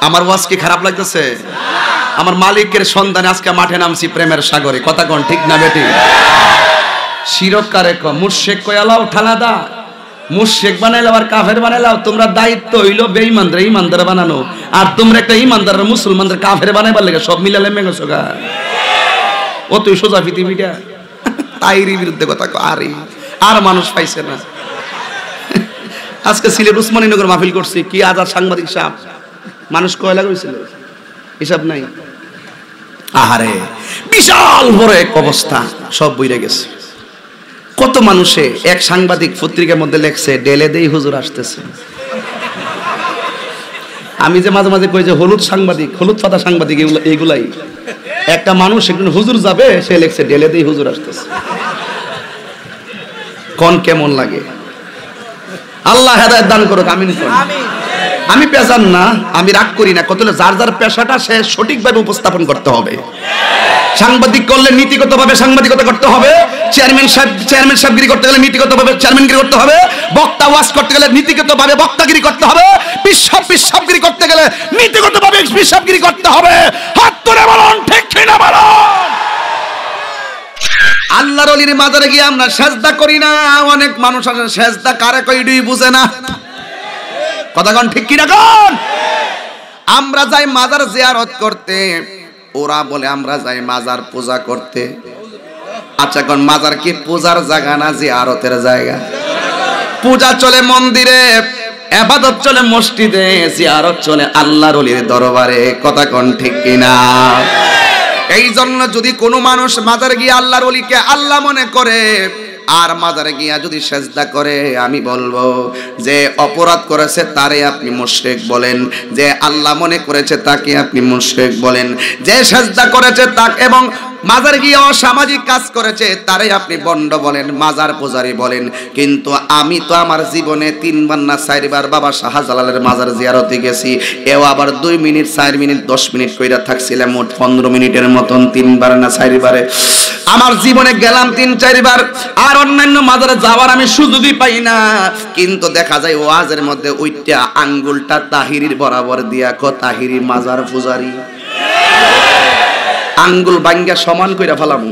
আমার ওয়াজ কি খারাপ লাগতেছে? আমার মালিকের সন্ধানে আজকে মাঠে নামছি প্রেমের সাগরে। কথা কোন ঠিক না বেটি? শিরক কারে ক মুশরিক কয়ালাও ঠালাদা, মুশরিক বানাইলাও আর কাফের বানাইলাও। তোমরা দায়িত্ব হইলো বেঈমানদের ঈমানদার বানানো, আর তোমরা একটা ঈমানদার মুসলমানদের কাফের বানাইবার লাগে সব মিলালে মেগেছো গা। ও তুই সোজা পৃথিবীটা তাইরি বিরুদ্ধে কথা আরে আর মানুষ পাইছে না। আজকে সিলেট উসমানীনগর মাহফিল করছি, কি আজাদ সাংবাদিক সাহেব, মানুষ কয়লা করেছিল হিসাব নাই। আহারে বিশাল বড় এক অবস্থা, সব বইরে গেছে। কত মানুষে এক সাংবাদিক পত্রিকার মধ্যে লেখছে ডেলে দেই হুজুর আসতেছে। আমি যে মাঝে মাঝে কই যে হলুদ সাংবাদিক, হলুদ পাতা সাংবাদিক, এইগুলাই একটা মানুষ একজন হুজুর যাবে, সে লেখছে ডেলে দেই হুজুর আসতেছে। কোন কেমন লাগে? আল্লাহ হেদায়েত দান করুক, আমিন। আমি পেশার না, আমি রাগ করি না, কত যার যার পেশাটা সে সঠিকভাবে উপস্থাপন করতে হবে। সাংবাদিক করলে নীতিগতভাবে সাংবাদিকতা করতে হবে, চেয়ারম্যান সাহেবগিরি করতে গেলে নীতিগতভাবে চেয়ারম্যানগিরি করতে হবে, বক্তা ওয়াজ করতে গেলে নীতিগতভাবে বক্তাগিরি করতে হবে, পিশাবগিরি করতে গেলে নীতিগতভাবে পিশাবগিরি করতে হবে। হাত তুলে বলুন ঠিক কিনা বলুন। আল্লাহর ওলির মাজারে গিয়ে আমরা সেজদা করি না। অনেক মানুষ আছে সেজদা কারে কই দুই বুঝে না। কথা কোন ঠিক কিনা কোন? আমরা যাই মাজার জিয়ারত করতে, ওরা বলে আমরা যাই মাজার পূজা করতে। আচ্ছা কোন মাজার কি পূজার জায়গা না জিয়ারতের জায়গা? পূজা চলে মন্দিরে, ইবাদত চলে মসজিদে, জিয়ারত চলে আল্লাহর ওলির দরবারে। কথা কোন ঠিক কিনা? এই জন্য যদি কোনো মানুষ মাজারে গিয়ে আল্লাহর ওলিকে আল্লাহ মনে করে আর মাজারে গিয়া যদি সেজদা করে, আমি বলবো যে অপরাধ করেছে তারে আপনি মুশরিক বলেন, যে আল্লাহ মনে করেছে তাকে আপনি মুশরিক বলেন, যে সেজদা করেছে তাকে এবং মাজার গিয়ে অসামাজিক কাজ করেছে তারে আপনি বন্ড বলেন, মাজার পূজারি বলেন। কিন্তু আমি তো আমার জীবনে 3 বার না 4 বার বাবা শাহজালালের মাজার জিয়ারতে গেছি। এও আবার 2 মিনিট 4 মিনিট 10 মিনিট কইরা থাকছিলাম, মোট 15 মিনিটের মতন 3 বার না 4 বারে আমার জীবনে গেলাম 3-4 বার। আর অন্যান্য মাজারে যাওয়ার আমি সুযোগই পাই না। কিন্তু দেখা যায় ওয়াজের মধ্যে ওইটা আঙ্গুলটা তাহিরির বরাবর দিয়া কো তাহিরি মাজার পূজারি, আঙ্গুল ভাঙ্গা সমান কইরা ফেলাম।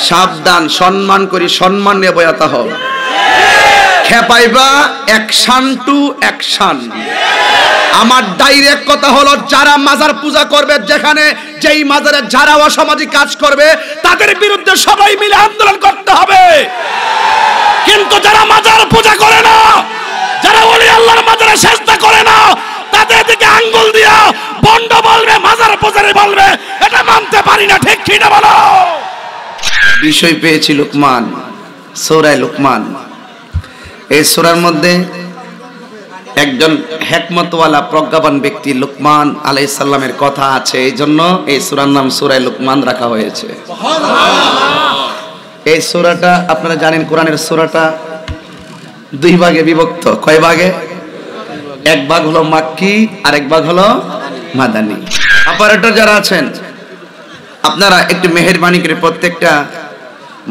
সাবধান, সম্মান করি, সম্মান নিয়ে বয়াতা হও। খেপাইবা অ্যাকশন টু অ্যাকশন। আমার ডাইরেক্ট কথা হলো, যারা মাজার পূজা করবে, যেখানে যেই মাজারে যারা অসামাজিক কাজ করবে তাদের বিরুদ্ধে সবাই মিলে আন্দোলন করতে হবে। কিন্তু যারা মাজার পূজা করে না, যারা ওলি আল্লাহর মাজারে সেজদা করে না, তাদের দিকে আঙ্গুল দিয়া বন্ড বলবে, মাজার পূজারি বলবে, এটা মানতে পারি না। ঠিক কি না বলো? বিষয় পেয়েছি লুকমান, সূরা লুকমান। এই সূরার মধ্যে একজন হিকমতওয়ালা প্রজ্ঞাবান ব্যক্তি লুকমান আলাইহিস সালামের কথা আছে, এই জন্য এই সূরার নাম সূরা লুকমান রাখা হয়েছে। এই সূরাটা আপনারা জানেন, কোরআনের সূরাটা 2 ভাগে বিভক্ত। কয় ভাগে? এক ভাগ হলো মাক্কি আর এক ভাগ হলো মাদানী। অপারেটর যারা আছেন আপনারা একটু মেহেরবানি করে প্রত্যেকটা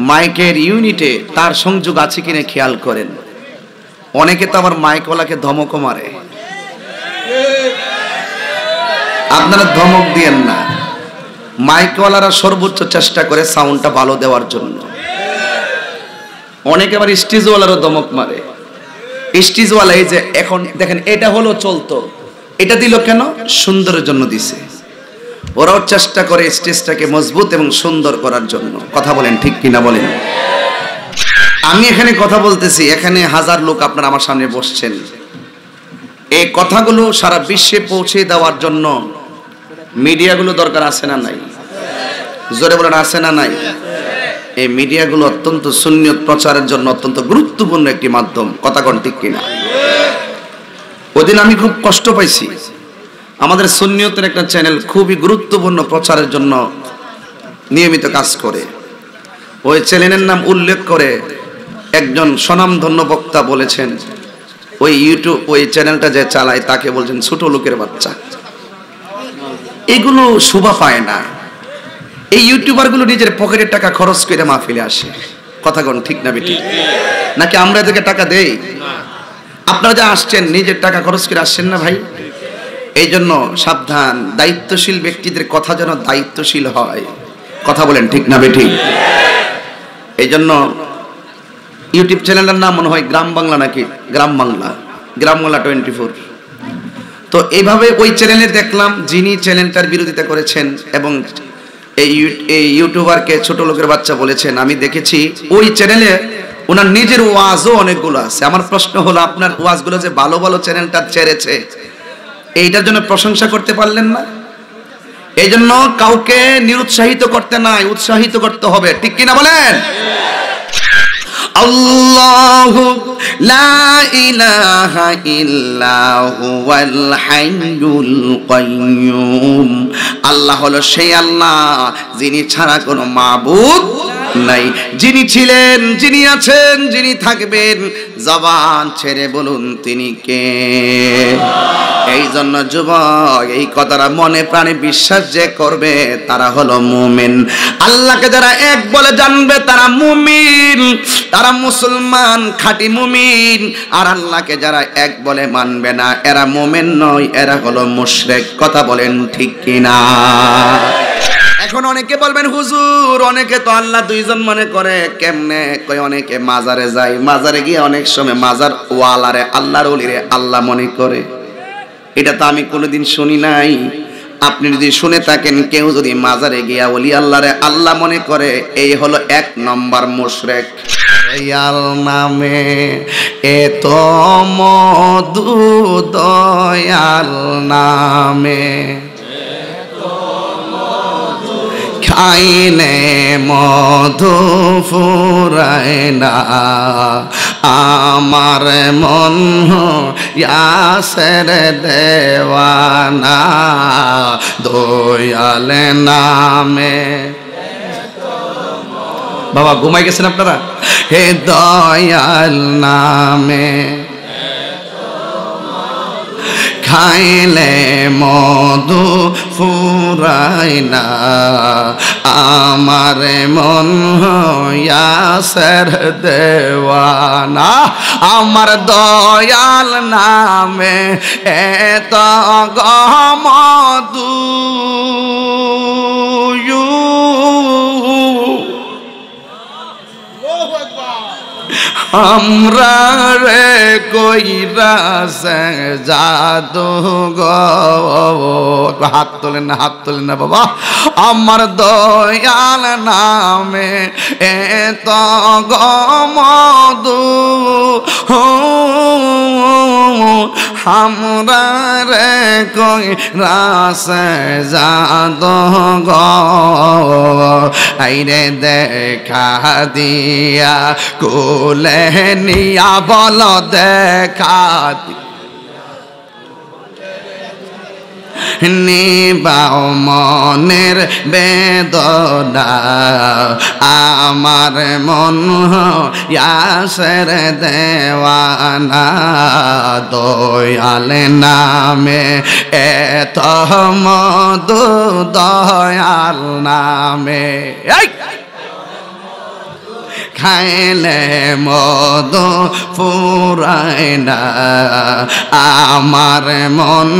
মাইকের ইউনিটে তার সংযোগ আছে কিনা খেয়াল করেন। অনেকে তো আমার মাইকওয়ালাকে ধমকও মারে, আপনারা ধমক দিয়েন না। মাইকওয়ালারা সর্বোচ্চ চেষ্টা করে সাউন্ডটা ভালো দেওয়ার জন্য। অনেকে আবার স্টেজওয়ালারও ধমক মারে। স্টেজওয়ালা এই যে এখন দেখেন, এটা হলো চলতো, এটা দিল কেন? সুন্দরের জন্য দিছে। ওরাও চেষ্টা করে স্টেজটাকে মজবুত এবং সুন্দর করার জন্য। কথা বলেন ঠিক কিনা বলেন? আমি এখানে কথা বলতেছি, এখানে হাজার লোক আপনারা আমার সামনে বসছেন। এই কথাগুলো সারা বিশ্বে পৌঁছে দেওয়ার জন্য মিডিয়াগুলো দরকার আছে না নাই? জোরে বলেন আছে না নাই? এই মিডিয়াগুলো অত্যন্ত সুন্নিয়ত প্রচারের জন্য অত্যন্ত গুরুত্বপূর্ণ একটি মাধ্যম। কথা কোন ঠিক কিনা? ওদিন আমি খুব কষ্ট পাইছি। আমাদের সুন্নিয়তের একটা চ্যানেল খুবই গুরুত্বপূর্ণ প্রচারের জন্য নিয়মিত কাজ করে। ওই চ্যানেলের নাম উল্লেখ করে একজন স্বনামধন্য বক্তা বলেছেন, ওই চ্যানেলটা যে চালায় তাকে বলছেন ছোট লোকের বাচ্চা। এগুলো শোভা পায় না। এই ইউটিউবার গুলো নিজের পকেটের টাকা খরচ করে মাহফিলে আসে। কথা কোন ঠিক না বেটি? নাকি আমরা এদেরকে টাকা দেই? আপনারা যা আসছেন নিজের টাকা খরচ করে আসছেন না ভাই? এই জন্য সাবধান, দায়িত্বশীল ব্যক্তিদের কথা যেন দায়িত্বশীল হয়। কথা বলেন ঠিক না বেঠিক? এই জন্য ইউটিউব চ্যানেলের নাম মনে হয় গ্রাম বাংলা, নাকি গ্রাম বাংলা, গ্রাম বাংলা 24। তো এইভাবে ওই চ্যানেলে দেখলাম যিনি চ্যানেলটার বিরোধিতা করেছেন এবং এই ইউটিউবারকে ছোট লোকের বাচ্চা বলেছেন, আমি দেখেছি ওই চ্যানেলে ওনার নিজের ওয়াজও অনেকগুলো আছে। আমার প্রশ্ন হলো, আপনার ওয়াজগুলো যে ভালো ভালো চ্যানেলটা ছেড়েছে, এইটার জন্য প্রশংসা করতে পারলেন না? এই জন্য কাউকে নিরুৎসাহিত করতে নাই, উৎসাহিত করতে হবে, ঠিক কিনা বলেন? আল্লাহু লা ইলাহা ইল্লা হুয়াল হাইয়ুল কাইয়্যুম। আল্লাহ হলো সেই আল্লাহ যিনি ছাড়া কোনো মাবুদ নাই, যিনি ছিলেন, যিনি আছেন, যিনি থাকবেন। জবান ছেড়ে বলুন তিনি কে? এই জন্য যুবক, এই কথাটা মনে প্রাণে বিশ্বাস যে করবে তারা হলো মুমিন। আল্লাহকে যারা এক বলে জানবে তারা মুমিন, তারা মুসলমান, খাঁটি মুমিন। আর আল্লাহকে যারা এক বলে মানবে না, এরা মুমিন নয়, এরা হলো মুশরিক। কথা বলেন ঠিক কিনা? এখন অনেকে বলবেন, হুজুর অনেকে তো আল্লাহ দুইজন মনে করে। কেমনে? কই অনেকে মাজারে যায়, মাজারে গিয়ে অনেক সময় মাজার ওয়ালারে, আল্লাহর ওলিরে আল্লাহ মনে করে। এটা তো আমি কোনোদিন শুনি নাই। আপনি যদি শুনে থাকেন, কেউ যদি মাজারে গিয়া ওলি আল্লাহরে আল্লাহ মনে করে, এই হলো 1 নম্বর মুশরিক। দয়াল নামে এত মধু, দয়াল নামে খাইলে মধু ফুরায় না, আমার মন ইয়াসের দেওয়ানা, দয়াল নামে। বাবা ঘুমাই গেছেন আপনারা? হে দয়াল নামে খাইলে মধু ফুরায় না, আমার মন ইয়াসের দেওয়ানা, আমার দয়াল নামে এত মধু। আমরা রে কইরা সে জাদু গো, হাত তোলেন না, হাত তোলেন না বাবা। আমার দয়াল নামে এত মধু, আমরা রে কইরা সে জাদু গো, আইরে দেখা দিয়া কোলে নিয়া বল দেখা নিবাও মনের বেদনা, আমার মন ইয়াসের দেওয়ানা, দয়াল নামে এত মধু, দয়াল নামে খাইলে মধু ফুরায় না, আমার মন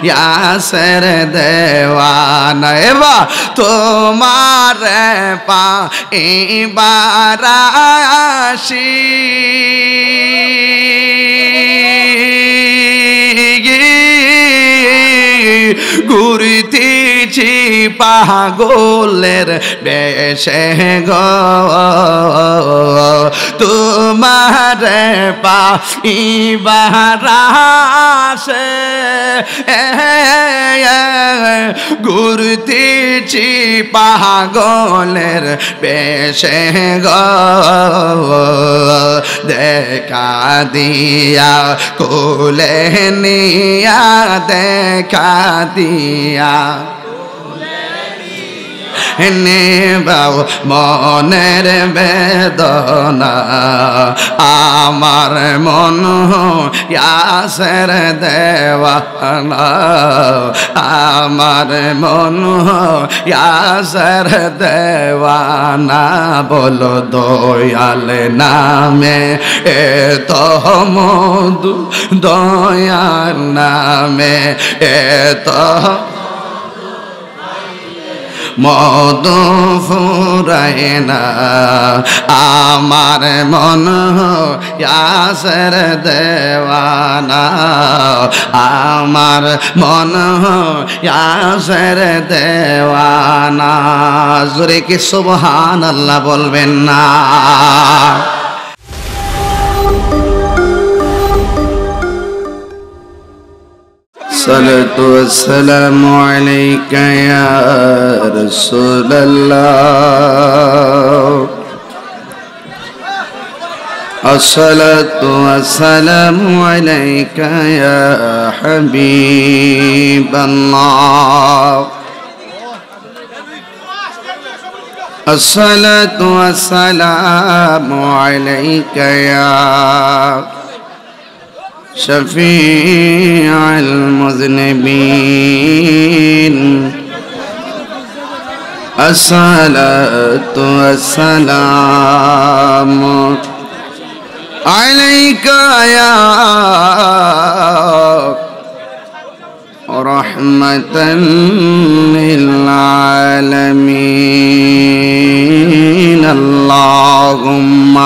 ইয়াসের দেওয়ানা। এবা তোমার পাইবার আসি, ঘুরিতেছি পাগলের বেশে গো, তোমার পাইবার আসে, ঘুরতেছি পাগলের বেশে গো, দেখা দিয়া কোলে নিয়া, দেখা দিয়া নেবাও মনের বেদনা আমার মন ইয়াসের দেওয়ানা আমার মন ইয়াসের দেওয়ানা বলো দয়াল নামে এত মধু দয়াল নামে এত মধু ফুরায় না আমার মন ইয়াসের দেওয়ানা আমার মন ইয়াসের দেওয়ানা জোরে কি সুবহানাল্লাহ বলবেন না الصلاة والسلام عليك يا رسول الله الصلاة والسلام عليك يا حبيب الله الصلاة والسلام عليك يا شفيع المذنبين الصلاة والسلام عليك يا رحمة للعالمين اللهم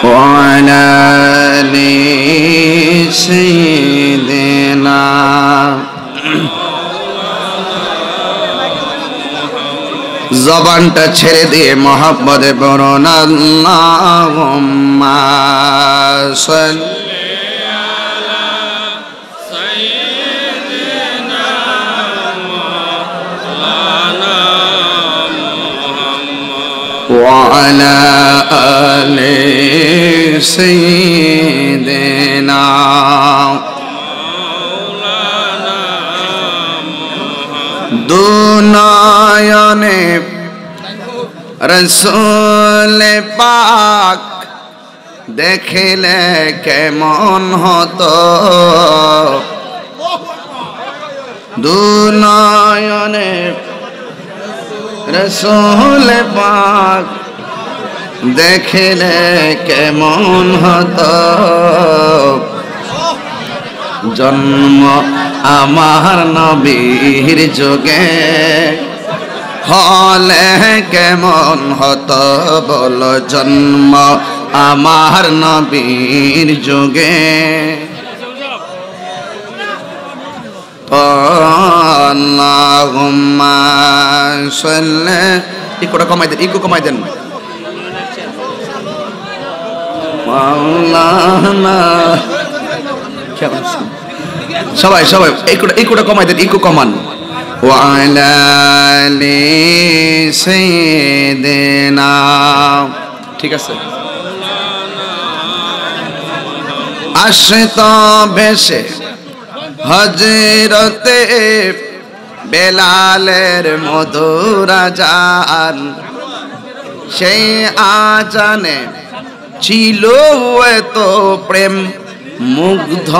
وعلى آل سيدنا জবানটা ছেড়ে দিয়ে মোহাম্মদে বলুন আল্লাহুম্মা সাল্লি আলা সাইয়্যিদিনা মাওলানা মুহাম্মদ ওয়া আলা আলি সাইয়্যিদিনা দুনয়নে রসূল পাক দেখিলে কেমন হতো দুনয়নে রসূল পাক দেখিলে কেমন হতো জন্ম আমার নবীর যুগে হলে কেমন হতো বলো জন্ম আমার নবীর যুগে আল্লাহুম্মা সাল্লি ইকোটা কমাই দেন ইকো কমাই দেন মাওলানা সবাই সবাই ইকোটা কমাই দেন ইকো কমান وعلى آل سيدنا ঠিক আছে আশিত বেশে হযরতে বেলালের মধুর আজান সেই আজানে ছিল এত প্রেম মুগ্ধ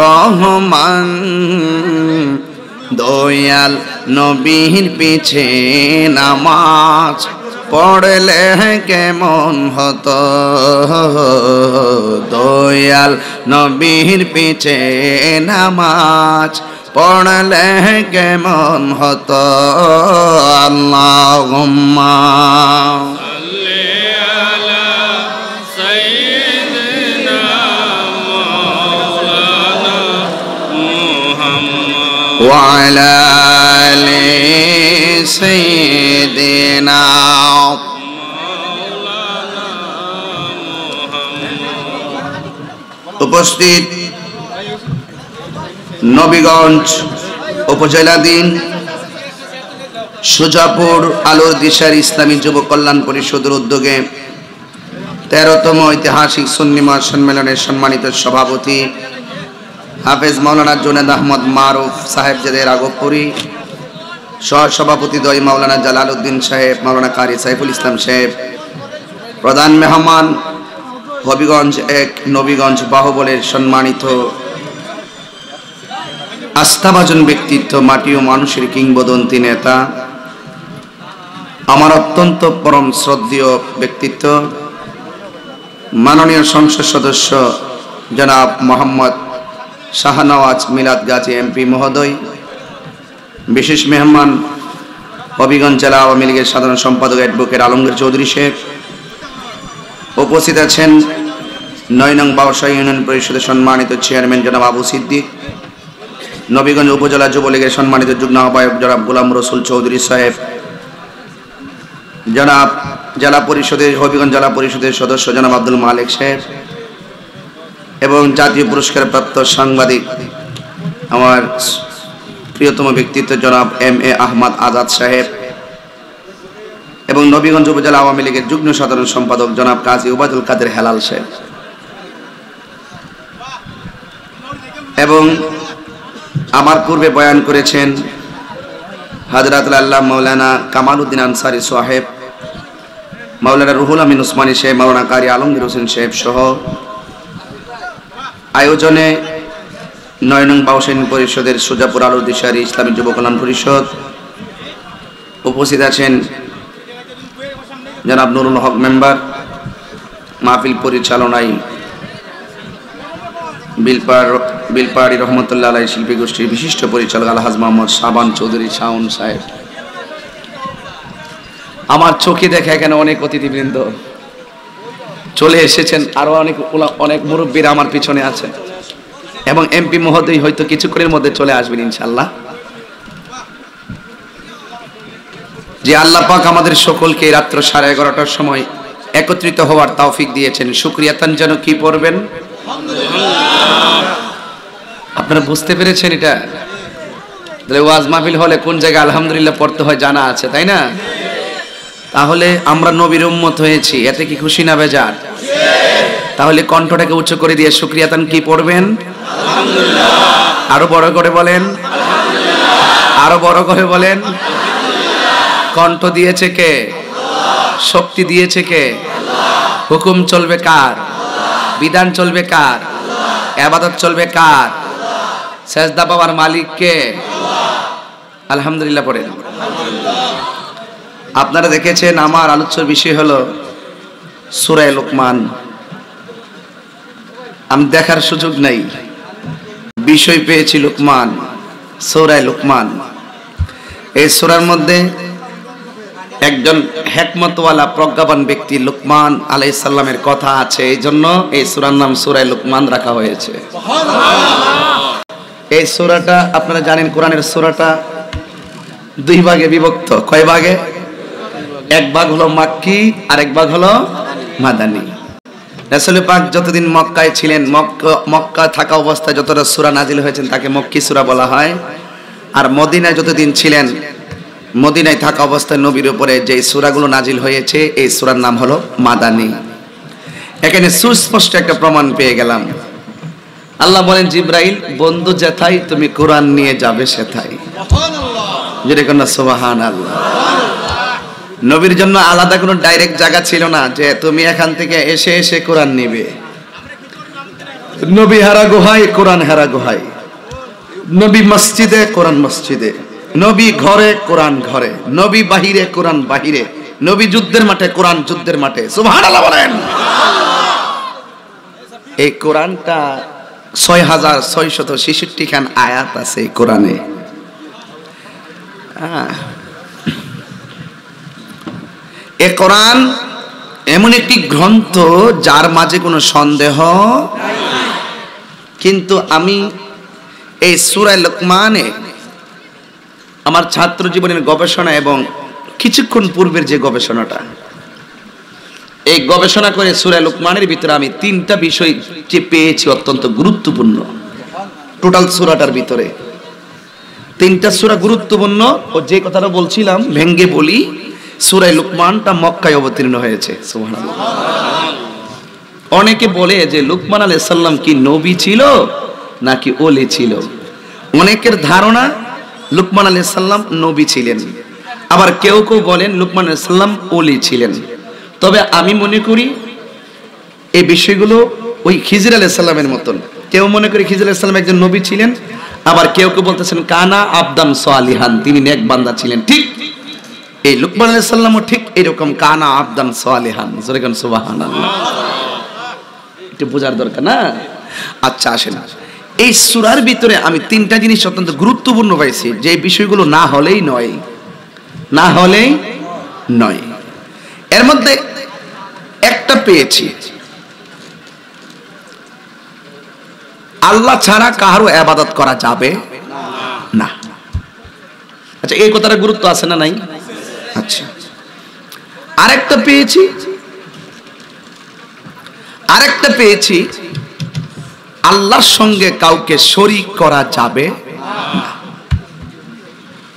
রহমান দয়াল নবীর পিছে নামাজ পড়লে কেমন হতো দয়াল নবীর পিছে নামাজ পড়লে কেমন হতো আল্লাহুম্মা সাল্লি আলা সাইয়্যিদিনা মাওলানা মুহাম্মদ ওয়া আলা আলি সাইয়্যিদিনা মাওলানা মুহাম্মদ। উপস্থিত নবীগঞ্জ উপজেলাধীন সুজাপুর আলোর দিশার ইসলামী যুব কল্যাণ পরিষদের উদ্যোগে 13তম ঐতিহাসিক সুন্নি মহাসম্মেলনের সম্মানিত সভাপতি হাফেজ মাওলানা জুনেদ আহমদ মারুফ সাহেবজাদের আগপুরি, সহসভাপতি দই মাওলানা জালালউদ্দিন সাহেব, মাওলানা কারি সাইফুল ইসলাম সাহেব, প্রধান মেহমান হবিগঞ্জ 1 নবীগঞ্জ বাহুবলের সম্মানিত আস্থাভাজন ব্যক্তিত্ব, মাটি ও মানুষের কিংবদন্তি নেতা, আমার অত্যন্ত পরম শ্রদ্ধেয় ব্যক্তিত্ব মাননীয় সংসদ সদস্য জনাব মোহাম্মদ শাহনওয়াজ মিলাদ গাজী এমপি মহোদয়, বিশেষ মেহমান হবিগঞ্জ জেলা আওয়ামী লীগের সাধারণ সম্পাদক অ্যাডভোকেট আলমগীর চৌধুরী সাহেব, উপস্থিত আছেন 9 নং বাউসা ইউনিয়ন পরিষদের সম্মানিত চেয়ারম্যান জনাব আবু সিদ্দিক, নবীগঞ্জ উপজেলা যুবলীগের সম্মানিত যুগ্ম আহ্বায়ক জনাব গোলাম রসুল চৌধুরী সাহেব, জনাব জেলা পরিষদের হবিগঞ্জ জেলা পরিষদের সদস্য জনাব আব্দুল মালিক সাহেব এবং জাতীয় পুরস্কার প্রাপ্ত সাংবাদিক আমার প্রিয়তম ব্যক্তিত্ব জনাব MA আহমদ আজাদ সাহেব এবং নবীগঞ্জ উপজেলা আওয়ামী লীগের যুগ্ম সাধারণ সম্পাদক জনাব কাজী ওবায়দুল কাদের হেলাল সাহেব এবং আমার পূর্বে বয়ান করেছেন হযরতুল আল্লাহ মাওলানা কামালউদ্দিন আনসারী সাহেব, মাওলানা রুহুল আমিন উসমানী সাহেব, মাওলানা কারি আলমগীর হোসেন সাহেব সহ আয়োজনে 9 নং বাউসা ইউনিয়ন পরিষদের সুজাপুর আলুর দিশারি ইসলামী যুব কল্যাণ পরিষদ, উপস্থিত আছেন জনাব নুরুল হক মেম্বার, মাহফিল পরিচালনায় বিলপাড়ি রহমতুল্লাহ আলাইহি শিল্পী গোষ্ঠীর বিশিষ্ট পরিচালক আলহাজ মোহাম্মদ শাবান চৌধুরী শাওন সাহেব। আমার চোখে দেখা এখানে অনেক অতিথিবৃন্দ চলে এসেছেন, আরো অনেক মুরব্বীরা আমার পিছনে আছে এবং এমপি মহোদয় হয়তো কিছুক্ষণের মধ্যে চলে আসবেন ইনশাআল্লাহ। যে আল্লাহ পাক আমাদের সকলকে রাত্র 11:30টার সময় একত্রিত হওয়ার তৌফিক দিয়েছেন, শুকরিয়াতান যেন কি পড়বেন আপনারা বুঝতে পেরেছেন? এটা ওয়াজ মাহফিল হলে কোন জায়গায় আলহামদুলিল্লাহ পড়তে হয় জানা আছে, তাই না? তাহলে আমরা নবীর উম্মত হয়েছি, এতে কি খুশি না বেজার? তাহলে কণ্ঠটাকে উচ্চ করে দিয়ে শুকরিয়াতান কি পড়বেন? আলহামদুলিল্লাহ। আরো বড় করে বলেন, আরো বড় করে বলেন। কণ্ঠ দিয়েছে কে? শক্তি দিয়েছে কে? হুকুম চলবে কার? বিধান চলবে কার? ইবাদত চলবে কার? সেজদা পাওয়ার মালিক কে? আলহামদুলিল্লাহ পড়েন। আপনারা দেখেছেন আমার আলোচ্য বিষয় হলো সূরা লুকমান। আমি দেখার সুযোগ নাই, বিষয় পেয়েছি লুকমান, সূরা লুকমান। এই সূরার মধ্যে একজন হিকমতওয়ালা প্রজ্ঞাবান ব্যক্তি লুকমান আলাইহিস সালামের কথা আছে, এই জন্য এই সূরার নাম সূরা লুকমান রাখা হয়েছে। এই সূরাটা আপনারা জানেন কোরআনের সূরাটা 2 ভাগে বিভক্ত। কয় ভাগে? এক ভাগ হলো মাক্কি আর এক ভাগ হলো মাদানী। রাসূল পাক যতদিন মক্কায় ছিলেন, মক্কা থাকা অবস্থায় যতটা সূরা নাজিল হয়েছেন তাকে মক্কি সূরা বলা হয়। আর মদিনায় যতদিন ছিলেন, মদিনায় থাকা অবস্থায় নবীর উপরে যে সূরাগুলো নাজিল হয়েছে এই সূরার নাম হলো মাদানী। এখানে সুস্পষ্ট একটা প্রমাণ পেয়ে গেলাম। আল্লাহ বলেন, জিব্রাইল বন্ধু যেথায় তুমি কোরআন নিয়ে যাবে সেথায়। সুবহানাল্লাহ, যেরকম না সুবহানাল্লাহ। নবীর জন্য আলাদা কোনো ডাইরেক্ট জায়গা ছিল না যে তুমি এখান থেকে এসে এসে কোরআন নিবে। নবী হারা গুহায়, কোরআন হারা গুহায়। নবী মসজিদে, কোরআন মসজিদে। নবী ঘরে, কোরআন ঘরে। নবী বাহিরে, কোরআন বাহিরে। নবী যুদ্ধের মাঠে, কোরআন যুদ্ধের মাঠে। সুবহানাল্লাহ বলেন। এই কোরআনটা 6666 খান আয়াত আছে এই কোরআনে। এ কোরআন এমন একটি গ্রন্থ যার মাঝে কোনো সন্দেহ নাই। কিন্তু আমি এই সূরা লুকমানে আমার ছাত্র জীবনের গবেষণা এবং কিছুক্ষণ পূর্বের যে গবেষণাটা, এই গবেষণা করে সূরা লুকমানের ভিতরে আমি 3টা বিষয় যে পেয়েছি অত্যন্ত গুরুত্বপূর্ণ। টোটাল সূরাটার ভিতরে 3টা সূরা গুরুত্বপূর্ণ। ও যে কথাটা বলছিলাম ভেঙ্গে বলি, সূরা লুকমানটা মক্কায় অবতীর্ণ হয়েছে। সুবহানাল্লাহ। অনেকে বলে যে লুকমান আলাইহিস সালাম কি নবী ছিল নাকি ওলি ছিল। অনেকের ধারণা লুকমান আলাইহিস সালাম নবী ছিলেন, আবার কেউ কেউ বলেন লুকমান আলাইহিস সালাম ওলি ছিলেন। তবে আমি মনে করি এই বিষয়গুলো ওই খিজির আলাইহিস সালামের মতন। কেউ মনে করি খিজির আলাইহিস সালাম একজন নবী ছিলেন, আবার কেউ কেউ বলতেছেন কানা আবদান সালিহান, তিনি নেক বান্দা ছিলেন। ঠিক এই লুকমান আলাইহিস সালামও ঠিক এরকম কানা আবদান সালিহান। জোরে কোন সুবহানাল্লাহ। একটু বোঝার দরকার না? আচ্ছা আসেন, এই সূরার ভিতরে আমি তিনটা জিনিস অত্যন্ত গুরুত্বপূর্ণ পাইছি, যে বিষয়গুলো না হলেই নয়, না হলেই নয়। এর মধ্যে একটা পেয়েছি, আল্লাহ ছাড়া কারো ইবাদত করা যাবে না। আচ্ছা, এই কথাটা গুরুত্ব আছে না নাই? আচ্ছা, আরেকটা পেয়েছি আল্লাহর সঙ্গে কাউকে শরীক করা যাবে না।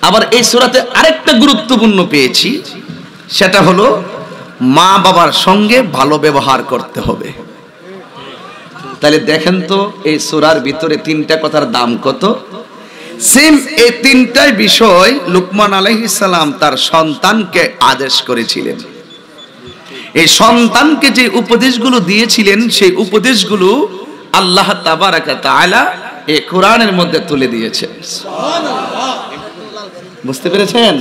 আবার এই সূরাতে আরেকটা গুরুত্বপূর্ণ পেয়েছি, সেটা হলো মা বাবার সঙ্গে ভালো ব্যবহার করতে হবে। তাহলে দেখেন তো এই সূরার ভিতরে তিনটা কথার দাম কত। সেম এই তিনটাই বিষয় লুকমান আলাইহিস সালাম তার সন্তানকে আদেশ করেছিলেন। এই সন্তানকে যে উপদেশগুলো দিয়েছিলেন সেই উপদেশগুলো আল্লাহ তাবারাকা তাআলা এই কোরআনের মধ্যে তুলে দিয়েছেন। বুঝতে পেরেছেন?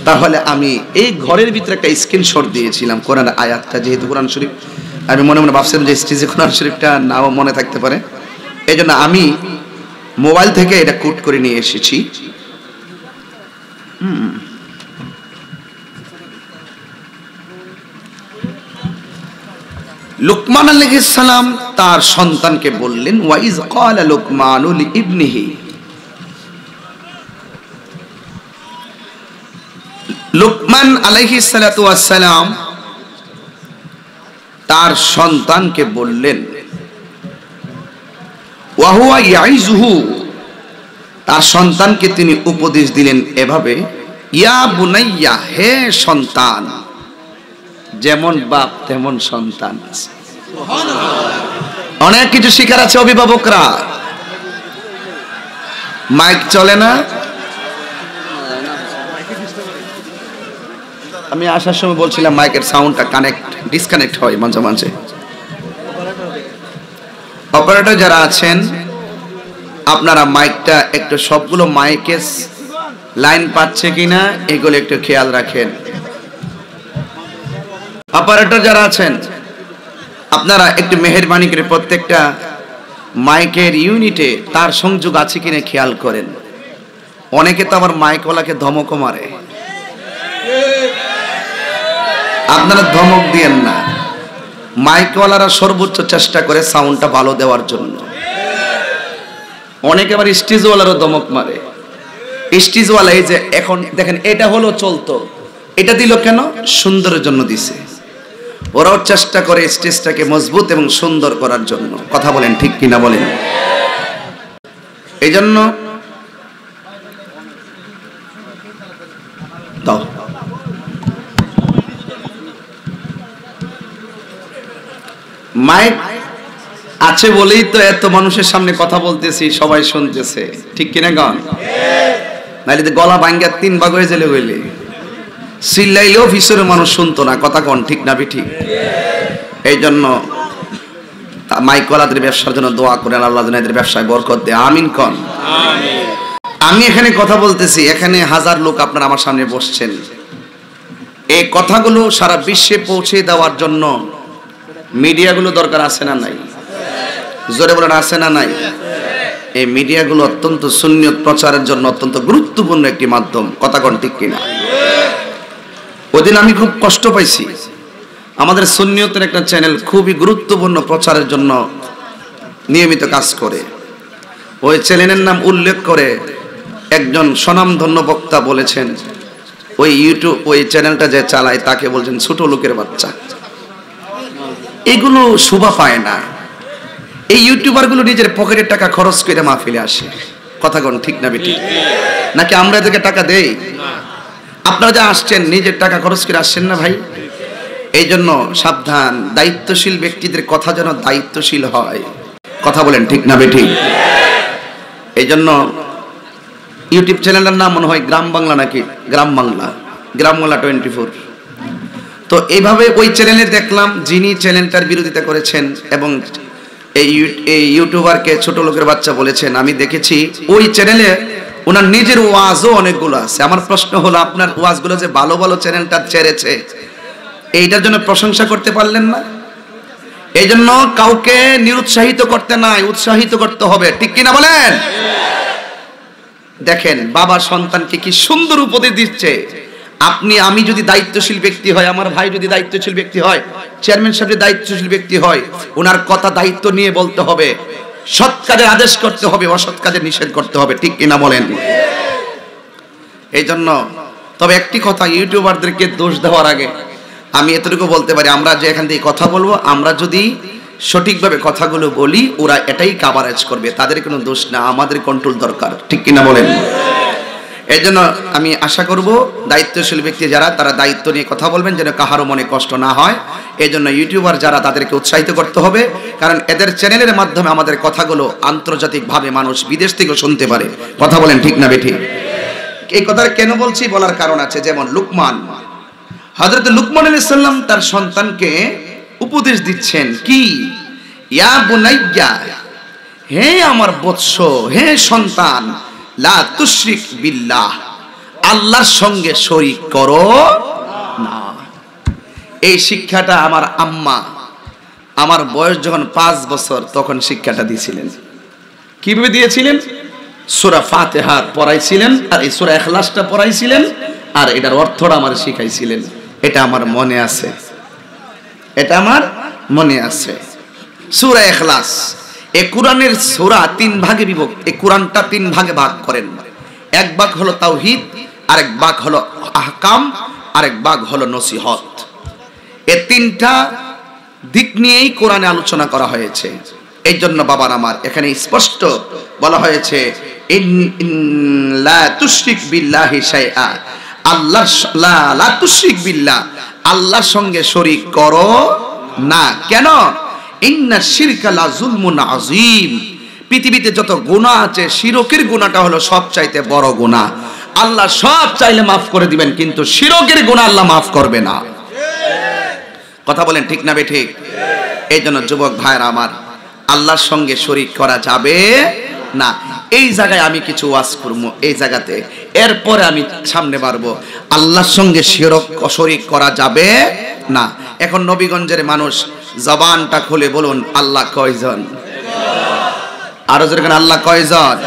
তাহলে আমি এই ঘরের ভিতরে একটা স্ক্রিনশট দিয়েছিলাম কোরআনের আয়াতটা, যেহেতু কোরআন শরীফ আমি মনে মনে ভাবছিলাম যে স্টেজে কোরআন শরীফটা নাও মনে থাকতে পারে, এই জন্য আমি মোবাইল থেকে এটা কোট করে নিয়ে এসেছি। লুকমান আলাইহিস সালাম তার সন্তানকে বললেন, ওয়াইজ ক্বালা লুকমানু লিইবনিহি, লুকমান আলাইহিস সালাতু ওয়াস সালাম তার সন্তানকে বললেন, ওয়া হুয়া ইয়াইজুহু, তার সন্তানকে তিনি উপদেশ দিলেন এভাবে, ইয়া বুনাইয়া, হে সন্তান, যেমন বাপ তেমন সন্তান। অনেক কিছু শিখার আছে অভিভাবকরা। মাইক চলে না, আমি আসার সময় বলছিলাম মাইকের সাউন্ডটা ডিসকানেক্ট হয় মাঝে মাঝে। অপারেটর যারা আছেন আপনারা মাইকটা একটু, সবগুলো মাইকে লাইন পাচ্ছে কিনা এগুলো একটু খেয়াল রাখেন। অপারেটর যারা আছেন আপনারা একটু মেহেরবানি করে প্রত্যেকটা মাইকের ইউনিটে তার সংযোগ আছে কিনা খেয়াল করেন। অনেকে তো আবার মাইকওয়ালাকে ধমকও মারে, আপনারা ধমক দিয়েন না। মাইকওয়ালারা সর্বোচ্চ চেষ্টা করে সাউন্ডটা ভালো দেওয়ার জন্য। অনেকে আবার স্টেজওয়ালারও ধমক মারে। স্টেজওয়ালা এই যে এখন দেখেন, এটা হলো চলতো, এটা দিল কেন? সুন্দরের জন্য দিছে। ওরাও চেষ্টা করে স্টেজটাকে মজবুত এবং সুন্দর করার জন্য। কথা বলেন ঠিক কিনা বলেন? এই জন্য দাও, মাইক আছে বলেই তো এত মানুষের সামনে কথা বলতেছি, সবাই শুনতেছে, ঠিক কিনা গান? নাইলে গলা ভাঙ্গা 3 ভাগ হয়ে গেলে হইলে চিল্লাইলেও ভিতরে মানুষ শুনতো না। কথা কোন ঠিক না ঠিক? এই জন্য মাইকওয়ালাদের ব্যবসার জন্য দোয়া করেন, আল্লাহ যেন এদের ব্যবসায় বরকত দেয়। আমিন কোন? আমি এখানে কথা বলতেছি, এখানে হাজার লোক আপনারা আমার সামনে বসছেন। এই কথাগুলো সারা বিশ্বে পৌঁছে দেওয়ার জন্য মিডিয়াগুলো দরকার আছে না নাই? জোরে বলেন আছে না নাই? এই মিডিয়াগুলো অত্যন্ত সুন্নিয়ত প্রচারের জন্য অত্যন্ত গুরুত্বপূর্ণ একটি মাধ্যম। কথা কোন ঠিক কিনা? ওদিন আমি খুব কষ্ট পাইছি। আমাদের সুন্নিয়তের একটা চ্যানেল খুবই গুরুত্বপূর্ণ প্রচারের জন্য নিয়মিত কাজ করে। ওই চ্যানেলের নাম উল্লেখ করে একজন স্বনামধন্য বক্তা বলেছেন, ওই ইউটিউব ওই চ্যানেলটা যে চালায় তাকে বলছেন ছোট লোকের বাচ্চা। এগুলো শোভা পায় না। এই ইউটিউবার গুলো নিজের পকেটের টাকা খরচ করে মাহফিলে আসে। কথা কোন ঠিক না বেটি? নাকি আমরা এদেরকে টাকা দেই? আপনারা যা আসছেন নিজের টাকা খরচ করে আসছেন না ভাই? এই জন্য সাবধান, দায়িত্বশীল ব্যক্তিদের কথা যেন দায়িত্বশীল হয়। কথা বলেন ঠিক না বেঠিক? এই জন্য ইউটিউব চ্যানেলের নাম মনে হয় গ্রাম বাংলা, নাকি গ্রাম বাংলা 24। তো এইভাবে ওই চ্যানেলে দেখলাম যিনি চ্যানেলটার বিরোধিতা করেছেন এবং এই ইউটিউবারকে ছোট লোকের বাচ্চা বলেছেন, আমি দেখেছি ওই চ্যানেলে ওনার নিজের ওয়াজও অনেকগুলো আছে। আমার প্রশ্ন হলো, আপনার ওয়াজগুলো যে ভালো ভালো চ্যানেলটা ছেড়েছে, এইটার জন্য প্রশংসা করতে পারলেন না? এই জন্য কাউকে নিরুৎসাহিত করতে নাই, উৎসাহিত করতে হবে, ঠিক কিনা বলেন? দেখেন বাবা সন্তানকে কি সুন্দর উপদেশ দিচ্ছে। আমি যদি দায়িত্বশীল ব্যক্তি হয়, আমার ভাই যদি দায়িত্বশীল ব্যক্তি হয়, চেয়ারম্যান সাহেব যদি দায়িত্বশীল ব্যক্তি হয়, ওনার কথা দায়িত্ব নিয়ে বলতে হবে, সৎ কাজের আদেশ করতে হবে, অসৎ কাজের নিষেধ করতে হবে, ঠিক কিনা বলেন? এই জন্য তবে একটি কথা, ইউটিউবারদেরকে দোষ দেওয়ার আগে আমি এতটুকু বলতে পারি, আমরা যে এখান থেকে কথা বলবো, আমরা যদি সঠিকভাবে কথাগুলো বলি, ওরা এটাই কাভারেজ করবে, তাদের কোনো দোষ না, আমাদের কন্ট্রোল দরকার, ঠিক কিনা বলেন? এই জন্য আমি আশা করব দায়িত্বশীল ব্যক্তি যারা, তারা দায়িত্ব নিয়ে কথা বলবেন, যেন কাহারও মনে কষ্ট না হয়। এই জন্য ইউটিউবার যারা, তাদেরকে উৎসাহিত করতে হবে, কারণ এদের চ্যানেলের মাধ্যমে আমাদের কথাগুলো আন্তর্জাতিকভাবে মানুষ বিদেশ থেকেও শুনতে পারে। কথা বলেন ঠিক না বেঠিক? এই কথা কেন বলছি, বলার কারণ আছে। যেমন লুকমান, হযরত লুকমান আলাইহিস সালাম তার সন্তানকে উপদেশ দিচ্ছেন কি, ইয়া বুনাইয়া, হে আমার বৎস, হে সন্তান, লা তুশরিক বিল্লাহ, আল্লাহর সঙ্গে শরীক করো না। এই শিক্ষাটা আমার আম্মা আমার বয়স যখন 5 বছর তখন শিক্ষাটা দিয়েছিলেন। কিভাবে দিয়েছিলেন? সূরা ফাতিহা পড়াইছিলেন, আর এই সূরা ইখলাসটা পড়াইছিলেন, আর এটার অর্থটা আমার শিখাইছিলেন। এটা আমার মনে আছে, এটা আমার মনে আছে। সূরা ইখলাস, এই কোরআনের সূরা 3 ভাগে বিভক্ত। এই কোরআনটা 3 ভাগে ভাগ করেন। এক ভাগ হলো তাওহীদ, আরেক ভাগ হলো আহকাম, আরেক ভাগ হলো নসিহত। এই 3টা দিক নিয়েই কোরআনে আলোচনা করা হয়েছে। এই জন্য বাবার আমার এখানে স্পষ্ট বলা হয়েছে, লা তুশরিক বিল্লাহি শাইআ, আল্লাহ লা তুশরিক বিল্লাহ, আল্লাহর সঙ্গে শরীক করো না। কেন? ইন্না শিরকা লা যুলমুন আযীম, পৃথিবীতে যত গুনাহ আছে, শিরকের গুনাহটা হলো সবচাইতে বড় গুনাহ। আল্লাহ সব চাইলে মাফ করে দিবেন, কিন্তু শিরকের গুনাহ আল্লাহ মাফ করবে না। কথা বলেন ঠিক না বেঠিক? এই জন্য যুবক ভাইরা আমার, আল্লাহর সঙ্গে শরীক করা যাবে না। এই জায়গায় আমি কিছু ওয়াজ করব এই জায়গাতে, এরপরে আমি সামনে বাড়বো। আল্লাহর সঙ্গে শরীক করা যাবে না। এখন নবীগঞ্জের মানুষ জবানটা খুলে বলুন, আল্লাহ কয়জন? আরো জোরে বলেন, আল্লাহ কয়জন?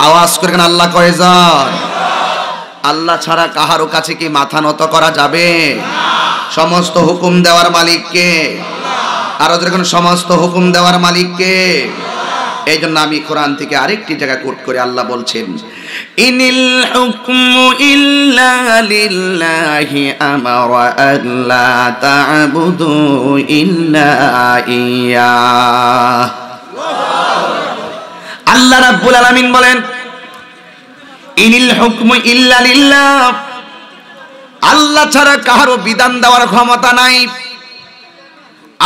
আওয়াজ করে বলেন, আল্লাহ কয়জন? আল্লাহ ছাড়া কাহারো কাছে কি মাথা নত করা যাবে? সমস্ত হুকুম দেওয়ার মালিক কে? আরো জোরে বলেন, সমস্ত হুকুম দেওয়ার মালিক কে? এই জন্য আমি কোরআন থেকে আরেকটি জায়গা কোট করে আল্লাহ বলছেন, ইনিল হুকমু ইল্লা লিল্লাহি আমারা আল্লা তা'বুদু ইল্লা ইয়া। আল্লাহ রাব্বুল আলামিন বলেন, ইনিল হুকমু ইল্লা লিল্লাহ, আল্লাহ ছাড়া কাহারও বিধান দেওয়ার ক্ষমতা নাই।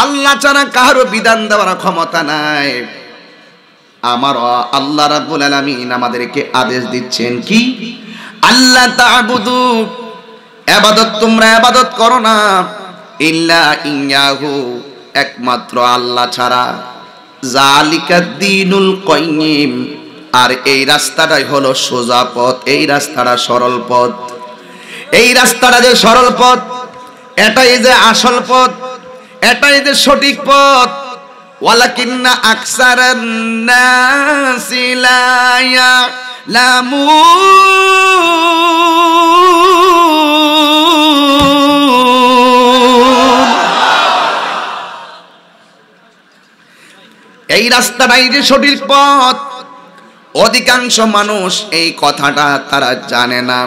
আল্লাহ ছাড়া কাহারও বিধান দেওয়ার ক্ষমতা নাই। আমার আল্লাহ রাব্বুল আলামিন আমাদেরকে আদেশ দিচ্ছেন কি, আল্লাহ তা'বুদু, ইবাদত তোমরা ইবাদত করো না, ইল্লা ইয়াহু, একমাত্র আল্লাহ ছাড়া, যালিকা দ্বীনুল কাইয়্যিম, আর এই রাস্তাটাই হলো সোজা পথ, এই রাস্তাটা সরল পথ। এই রাস্তাটা যে সরল পথ, এটাই যে আসল পথ, এটাই যে সঠিক পথ। ওয়ালাকিন্না আকসারান নাসি লা ইয়ালামুন, এই রাস্তাটাই যে সঠিক পথ। অধিকাংশ মানুষ এই কথাটা তারা জানে না।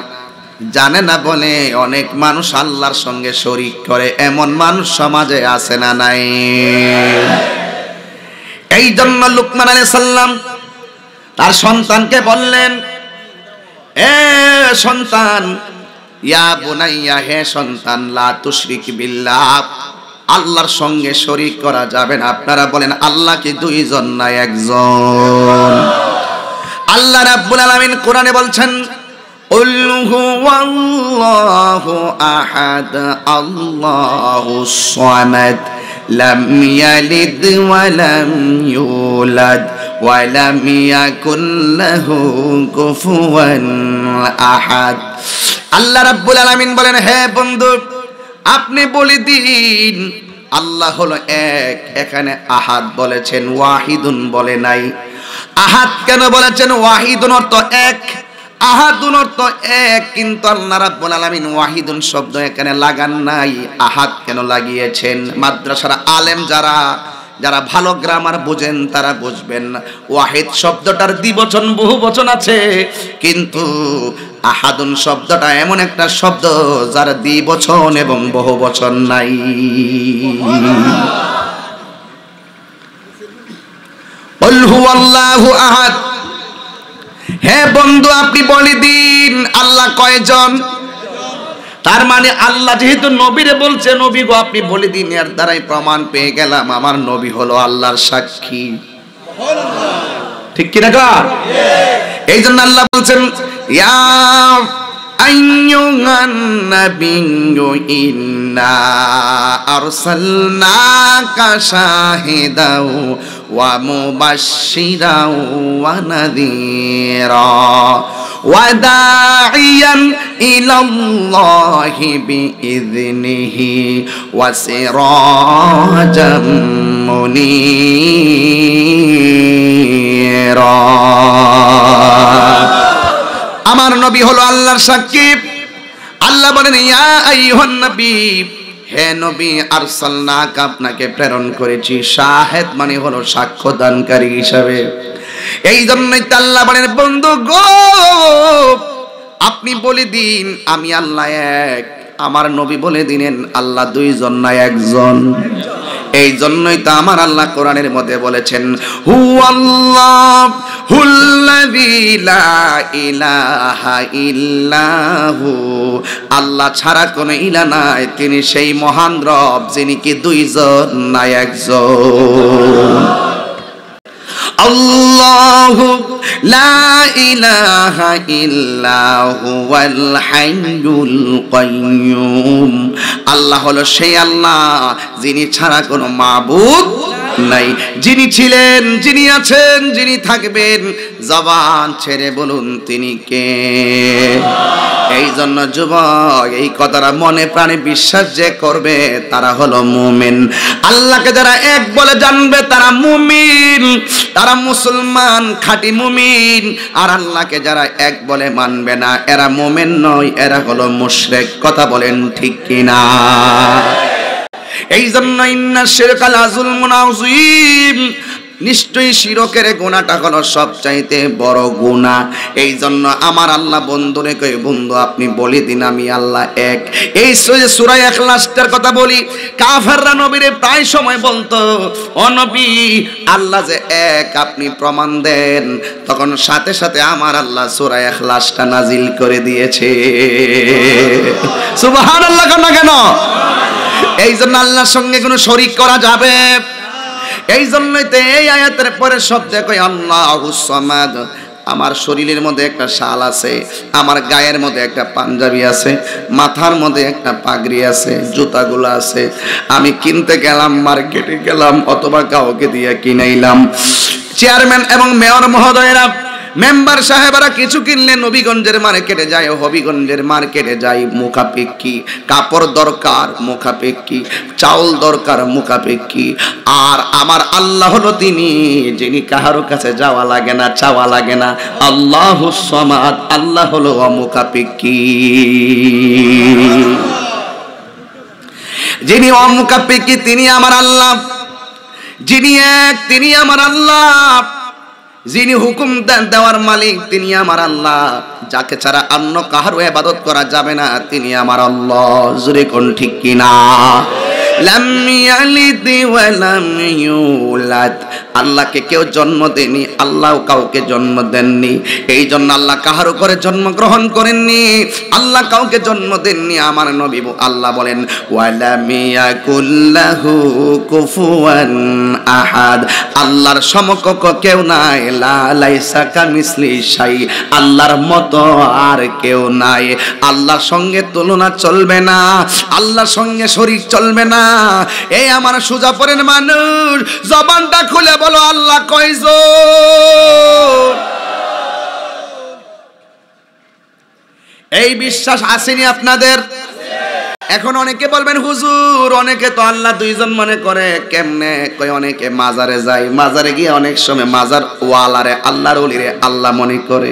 জানে না বলে অনেক মানুষ আল্লাহর সঙ্গে শরীক করে, এমন মানুষ সমাজে আছে না নাই? এই জন্য লুকমান আলাইহিস সালাম তার সন্তানকে বললেন, এ সন্তান, ইয়া বুনাইয়া, হে সন্তান, লা তুশরিক বিল্লাহ, আল্লাহর সঙ্গে শরীক করা যাবে না। আপনারা বলেন আল্লাহ কি দুইজন না একজন? আল্লাহ রাব্বুল আলামিন কোরআনে বলছেন, কুল হুয়াল্লাহু আহাদ আল্লাহুস সামাদ লাম ইয়ালিদ ওয়া লাম ইউলাদ ওয়া লাম ইয়াকুল লাহু কুফুয়ান আহাদ। আল্লাহ রাব্বুল আলামিন বলেন, হে বন্ধু, আপনি বলে দিন আল্লাহ হলো এক। এখানে আহাদ বলেছেন, ওয়াহিদুন বলে নাই। আহাদ কেন বলেছেন? ওয়াহিদুন অর্থ এক, আহাদুন অর্থ এক, কিন্তু আল্লাহ রাব্বুল আলামিন ওয়াহিদুন শব্দ এখানে লাগান নাই। আহাদ কেন লাগিয়েছেন? মাদ্রাসার আলেম যারা ভালো গ্রামার বোঝেন তারা বুঝবেন, ওয়াহিদ শব্দটার দ্বিবচন বহু বচন আছে, কিন্তু আহাদুন শব্দটা এমন একটা শব্দ যার দ্বিবচন এবং বহু বচন নাই। কুল হুয়াল্লাহু আহাদ, হে বন্ধু আপনি বলে দিন আল্লাহ কয়জন? তার মানে আল্লাহ যেহেতু নবীরে বলছে, নবী গো আপনি বলে দিন, এর দ্বারাই প্রমাণ পেয়ে গেলাম আমার নবী হলো আল্লাহর সাক্ষী। ঠিক কি না? এই জন্য আল্লাহ বলছেন, ইয়া আইয়ুহান নাবিয়্যু ইন্না আরসালনাকা শাহিদাও ওয়া মুবাশশিরাও ওয়া নাযীরা ওয়া দাঈয়ান ইলাল্লাহি বিইযনিহি ওয়া সিরাজাম মুনীরা। আমার নবী হলো আল্লাহর সাক্ষী। আল্লাহ বলেন, ইয়া আইয়ুহান নবী, হে নবী, আরসালনাকা, আপনাকে প্রেরণ করেছি, শাহেদ মানে হলো সাক্ষ্যদানকারী হিসাবে। এই জন্যই তো আল্লাহ বলেন, বন্ধু গো আপনি বলে দিন আমি আল্লাহ এক। আমার নবী বলে দিলেন আল্লাহ দুইজন না একজন। এই জন্যই তো আমার আল্লাহ কোরআনের মধ্যে বলেছেন, হুয়াল্লাহুল্লাযী লা ইলাহা ইল্লাহু, আল্লাহ ছাড়া কোনো ইলাহ নাই, তিনি সেই মহান রব যিনি কি দুইজন না একজন। আল্লাহু লা ইলাহা ইল্লাহু ওয়াল হাইয়ুল কাইয়্যুম, আল্লাহ হলো সেই আল্লাহ যিনি ছাড়া কোনো মাবুদ নাই, যিনি ছিলেন, যিনি আছেন, যিনি থাকবেন। জবান ছেড়ে বলুন তিনি কে? এই জন্য যুবক এই কথাটা মনে প্রাণে বিশ্বাস যে করবে তারা হলো মুমিন। আল্লাহকে যারা এক বলে জানবে তারা মুমিন, তারা মুসলমান, খাঁটি মুমিন। আর আল্লাহকে যারা এক বলে মানবে না এরা মুমিন নয়, এরা হলো মুশরিক। কথা বলেন ঠিক কিনা? এই জন্য ইন্না শিরকা লাযুলমুন আযীম, নিশ্চয়ই শিরকের গুনাহটা হলো সবচাইতে বড় গুনাহ। এই জন্য আমার আল্লাহ বন্ধুরে কই, বন্ধু আপনি বলে দিন আমি আল্লাহ এক। এই সূরা ইখলাসের কথা বলি, কাফেররা নবীরে প্রায় সময় বলতো, ও নবী আল্লাহ যে এক আপনি প্রমাণ দেন। তখন সাথে সাথে আমার আল্লাহ সূরা ইখলাসটা নাজিল করে দিয়েছে। সুবহানাল্লাহ। কেন? এই জন্য আল্লাহর সঙ্গে কোনো শরীক করা যাবে। এই জন্যই তো এই আয়াতের পরে শব্দে কই আল্লাহুস সামাদ। আমার শরীরের মধ্যে একটা শাল আছে, আমার গায়ের মধ্যে একটা পাঞ্জাবি আছে, মাথার মধ্যে একটা পাগড়ি আছে, জুতাগুলো আছে। আমি কিনতে গেলাম, মার্কেটে গেলাম, অথবা কাউকে দিয়ে কিনাইলাম। চেয়ারম্যান এবং মেয়র মহোদয়েরা, মেম্বার সাহেবরা কিছু কিনলে নবীগঞ্জের মার্কেটে যায়, হবিগঞ্জের মার্কেটে যায়, মুখাপেক্ষি কাপড় দরকার, মুখাপেক্ষি চাউল দরকার, মুখাপেক্ষি। আর আমার আল্লাহ হলো তিনি যিনি কাহারো কাছে যাওয়া লাগে না, চাওয়া লাগে না। আল্লাহুস সামাদ, আল্লাহ হলো অমুখাপেক্ষি। যিনি অমুখাপেক্ষি তিনি আমার আল্লাহ, যিনি এক তিনি আমার আল্লাহ, যিনি হুকুম দেওয়ার মালিক তিনি আমার আল্লাহ, যাকে ছাড়া অন্য কাহারও ইবাদত করা যাবে না তিনি আমার আল্লাহ। জোরে কোন ঠিক কিনা? লাম ইয়ালিদ ওয়া লাম ইউলাদ আল্লাহকে কেউ জন্ম দেয়নি, আল্লাহ কাউকে জন্ম দেননি। এই জন্য আল্লাহ কাহার উপরে জন্মগ্রহণ করেননি, আল্লাহ কাউকে জন্ম দেননি। আমার নবী আল্লাহ বলেন ওয়ালাম ইয়াকুল্লাহু কুফুয়ান আহাদ, আল্লাহর সমকক্ষ কেউ নাই। লা লাইসা কামিসলি শাই, আল্লাহর মতো আর কেউ নাই। আল্লাহর সঙ্গে তুলনা চলবে না, আল্লাহর সঙ্গে শরীক চলবে না। এই আমার সুজাপুরের মানুষ, জবানটা খুলে বলো আল্লাহ কয়জন? এই বিশ্বাস আসেনি আপনাদের? এখন অনেকে বলবেন হুজুর, অনেকে তো আল্লাহ দুইজন মনে করে। কেমনে? কই অনেকে মাজারে যায়, মাজারে গিয়ে অনেক সময় মাজার ওয়ালারে আল্লাহর ওলিরে আল্লাহ মনে করে।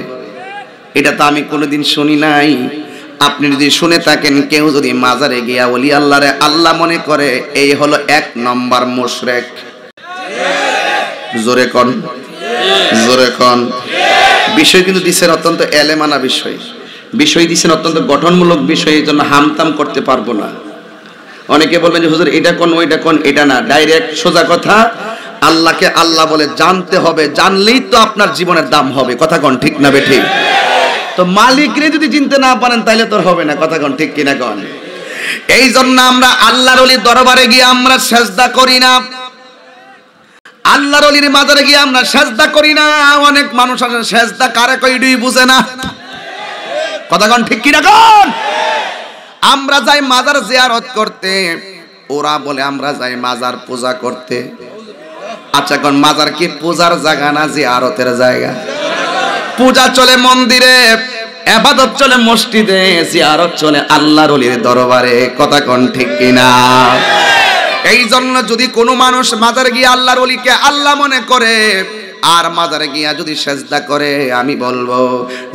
এটা তো আমি কোনোদিন শুনি নাই। আপনি যদি শুনে থাকেন, কেউ যদি মাজারে গিয়া ওলি আল্লাহরে আল্লাহ মনে করে, এই হলো 1 নম্বর মুশরিক। জোরে কোন, জোরে কোন। বিষয় কিন্তু দিছেন অত্যন্ত এলেমানা বিষয়, বিষয় দিছেন অত্যন্ত গঠনমূলক বিষয়। এই জন্য হামতাম করতে পারবো না। অনেকে বলবেন যে হুজুর এটা কোন ওইটা কোন, এটা না, ডাইরেক্ট সোজা কথা। আল্লাহকে আল্লাহ বলে জানতে হবে, জানলেই তো আপনার জীবনের দাম হবে। কথা কোন ঠিক না বে ঠিক? তো মালিকরে যদি চিনতে না পারেন তাহলে তোর হবে না। কথা কোন ঠিক কিনা কোন? এই জন্য আমরা আল্লাহর ওলির দরবারে গিয়ে আমরা সেজদা করি না, আল্লাহর ওলির মাজারে গিয়ে আমরা সেজদা করি না। অনেক মানুষ আছে সেজদা কারে কই এটাই বুঝে না। কথা কোন ঠিক কিনা কোন? আমরা যাই মাজার জিয়ারত করতে, ওরা বলে আমরা যাই মাজার পূজা করতে। আচ্ছা কোন মাজার কি পূজার জায়গা না জিয়ারতের জায়গা? পূজা চলে মন্দিরে, ইবাদত চলে মসজিদে, জিয়ারত চলে আল্লাহর ওলির দরবারে। কথা কোন ঠিক কিনা? এই জন্য যদি কোনো মানুষ মাজারে গিয়ে আল্লাহর ওলিকে আল্লাহ মনে করে আর মাজারে গিয়া যদি সেজদা করে, আমি বলবো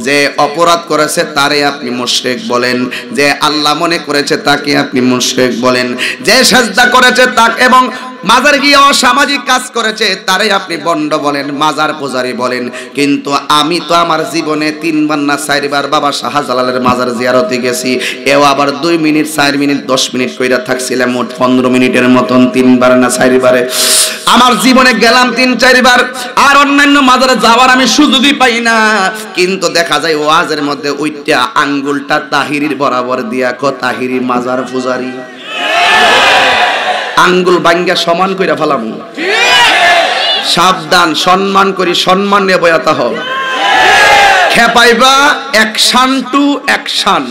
যে অপরাধ করেছে তারে আপনি মুশরিক বলেন, যে আল্লাহ মনে করেছে তাকে আপনি মুশরিক বলেন, যে সেজদা করেছে তাকে এবং মাজার গিয়ে অসামাজিক কাজ করেছে তারে আপনি বন্ড বলেন, মাজার পূজারি বলেন। কিন্তু আমি তো আমার জীবনে 3 বার না 4 বার বাবা শাহজালালের মাজার জিয়ারতে গেছি। এও আবার 2 মিনিট 4 মিনিট 10 মিনিট কইরা থাকছিলাম, মোট 15 মিনিটের মতন। 3 বার না 4 বারে আমার জীবনে গেলাম 3-4 বার। আর অন্যান্য মাজারে যাওয়ার আমি সুযোগই পাই না। কিন্তু দেখা যায় ওয়াজের মধ্যে ওইটা আঙ্গুলটা তাহিরির বরাবর দিয়া কো তাহিরি মাজার পূজারি, আঙ্গুল ভাঙ্গা সমান কইরা ফেলাম। সাবধান, সম্মান করি, সম্মান নিয়ে বয়াতা হও। খেপাইবা অ্যাকশন টু অ্যাকশন।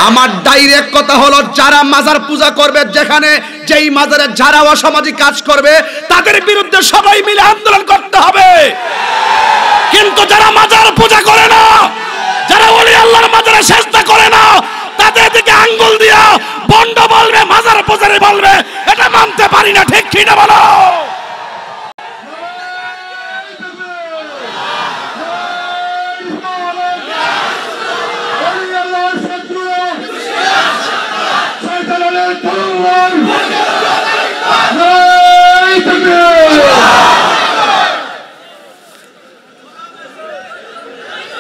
আমার ডাইরেক্ট কথা হলো, যারা মাজার পূজা করবে, যেখানে যেই মাজারে যারা অসামাজিক কাজ করবে তাদের বিরুদ্ধে সবাই মিলে আন্দোলন করতে হবে। কিন্তু যারা মাজার পূজা করে না, যারা ওলি আল্লাহর মাজারে সেজদা করে না, তাদের দিকে আঙ্গুল দিয়া বন্ড বলবে, মাজার পূজারি বলবে, এটা মানতে পারি না। ঠিক কি না বলো?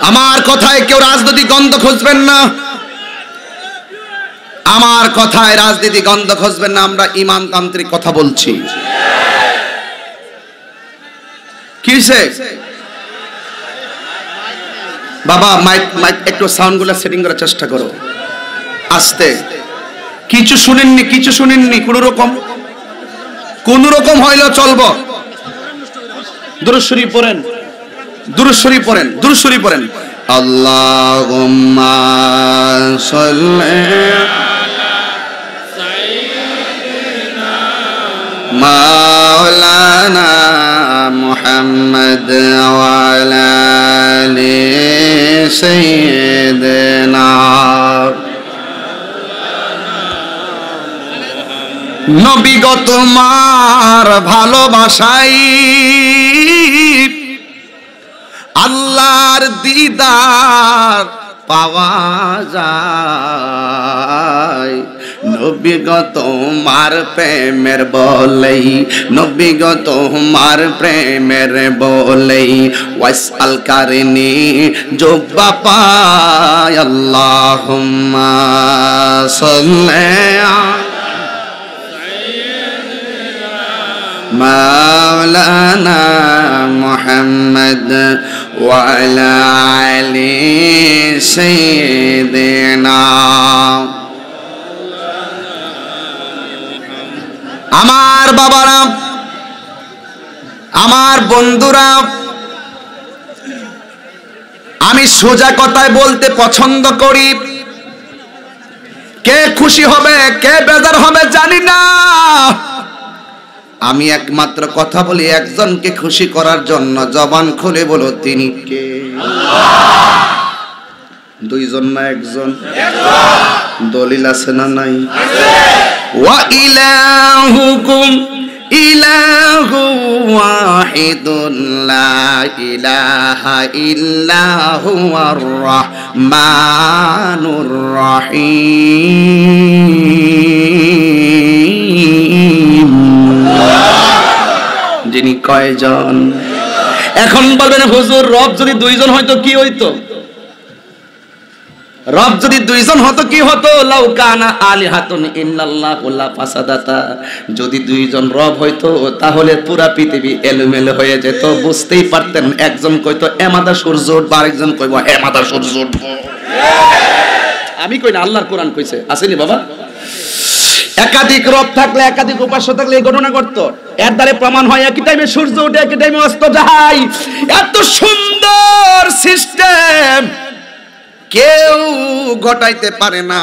আমার কথায় কেউ রাজনৈতিক গন্ধ খুঁজবেন না, আমার কথায় রাজনীতি গন্ধ খুঁজবেন না। আমরা ইমানতান্ত্রিক কথা বলছি। কিসে বাবা মাইক মাইক একটু সাউন্ড গুলো সেটিং করার চেষ্টা করো আস্তে। কিছু শুনেননি, কিছু শুনেননি, কোন রকম হইলো চলবো। দুরূদ শরীফ পড়েন, দুরূদ শরীফ পড়েন, দুরূদ শরীফ পড়েন। আল্লাহুম্মা সাল্লি মাওলানা মুহাম্মদ ওয়া আলা আলি সাইয়্যিদিনা। নবী গো তোমার ভালোবাসায় আল্লাহর দিদার পাওয়া যায়। নবী গো তোমার প্রেমের বলেই, নবী গো তোমার প্রেমের বলেই ওয়াসআল কারিনি জুব্বা পায়। আল্লাহুম্মা সাল্লি মাওলানা মাওলানা মুহাম্মদ ওয়া আলা আলি সাইয়্যিদিনা। আমার বাবারা, আমার বন্ধুরা, আমি সোজা কথায় বলতে পছন্দ করি। কে খুশি হবে কে বেজার হবে জানি না, আমি একমাত্র কথা বলি একজনকে খুশি করার জন্য। জবান খুলে বলো তিনি কে? দুইজন না একজন? দলিল আছে না নাই? ওয়া ইলাহুকুম ইলাহু ওয়াহিদুন লা ইলাহা ইল্লা হুয়ার রাহমানুর রহিম। যিনি কয়জন? এখন বলবেন হুজুর রব যদি দুইজন হয়তো কি হইতো? রব যদি দুইজন হতো কি হতো? লাউ কানা আলিহাতুন ইল্লাল্লাহু লা ফাসাদাতা। যদি দুইজন রব হইতো তাহলে পুরা পৃথিবী এলোমেলো হয়ে যেত। বুঝতেই পারতেন, একজন কইতো এমাদা সূর্য উঠবে, আরেকজন কইবো হেমাদা সূর্য উঠবে। আমি কই না, আল্লাহর কোরআন কইছে। আসেনি বাবা? একাধিক রব থাকলে, একাধিক উপাস্য থাকলে এই ঘটনা ঘটতো। এর দ্বারা প্রমাণ হয় একই টাইমে সূর্য ওঠে, একই টাইমে অস্ত যায়। এত সুন্দর সিস্টেম কেউ ঘটাইতে পারে না,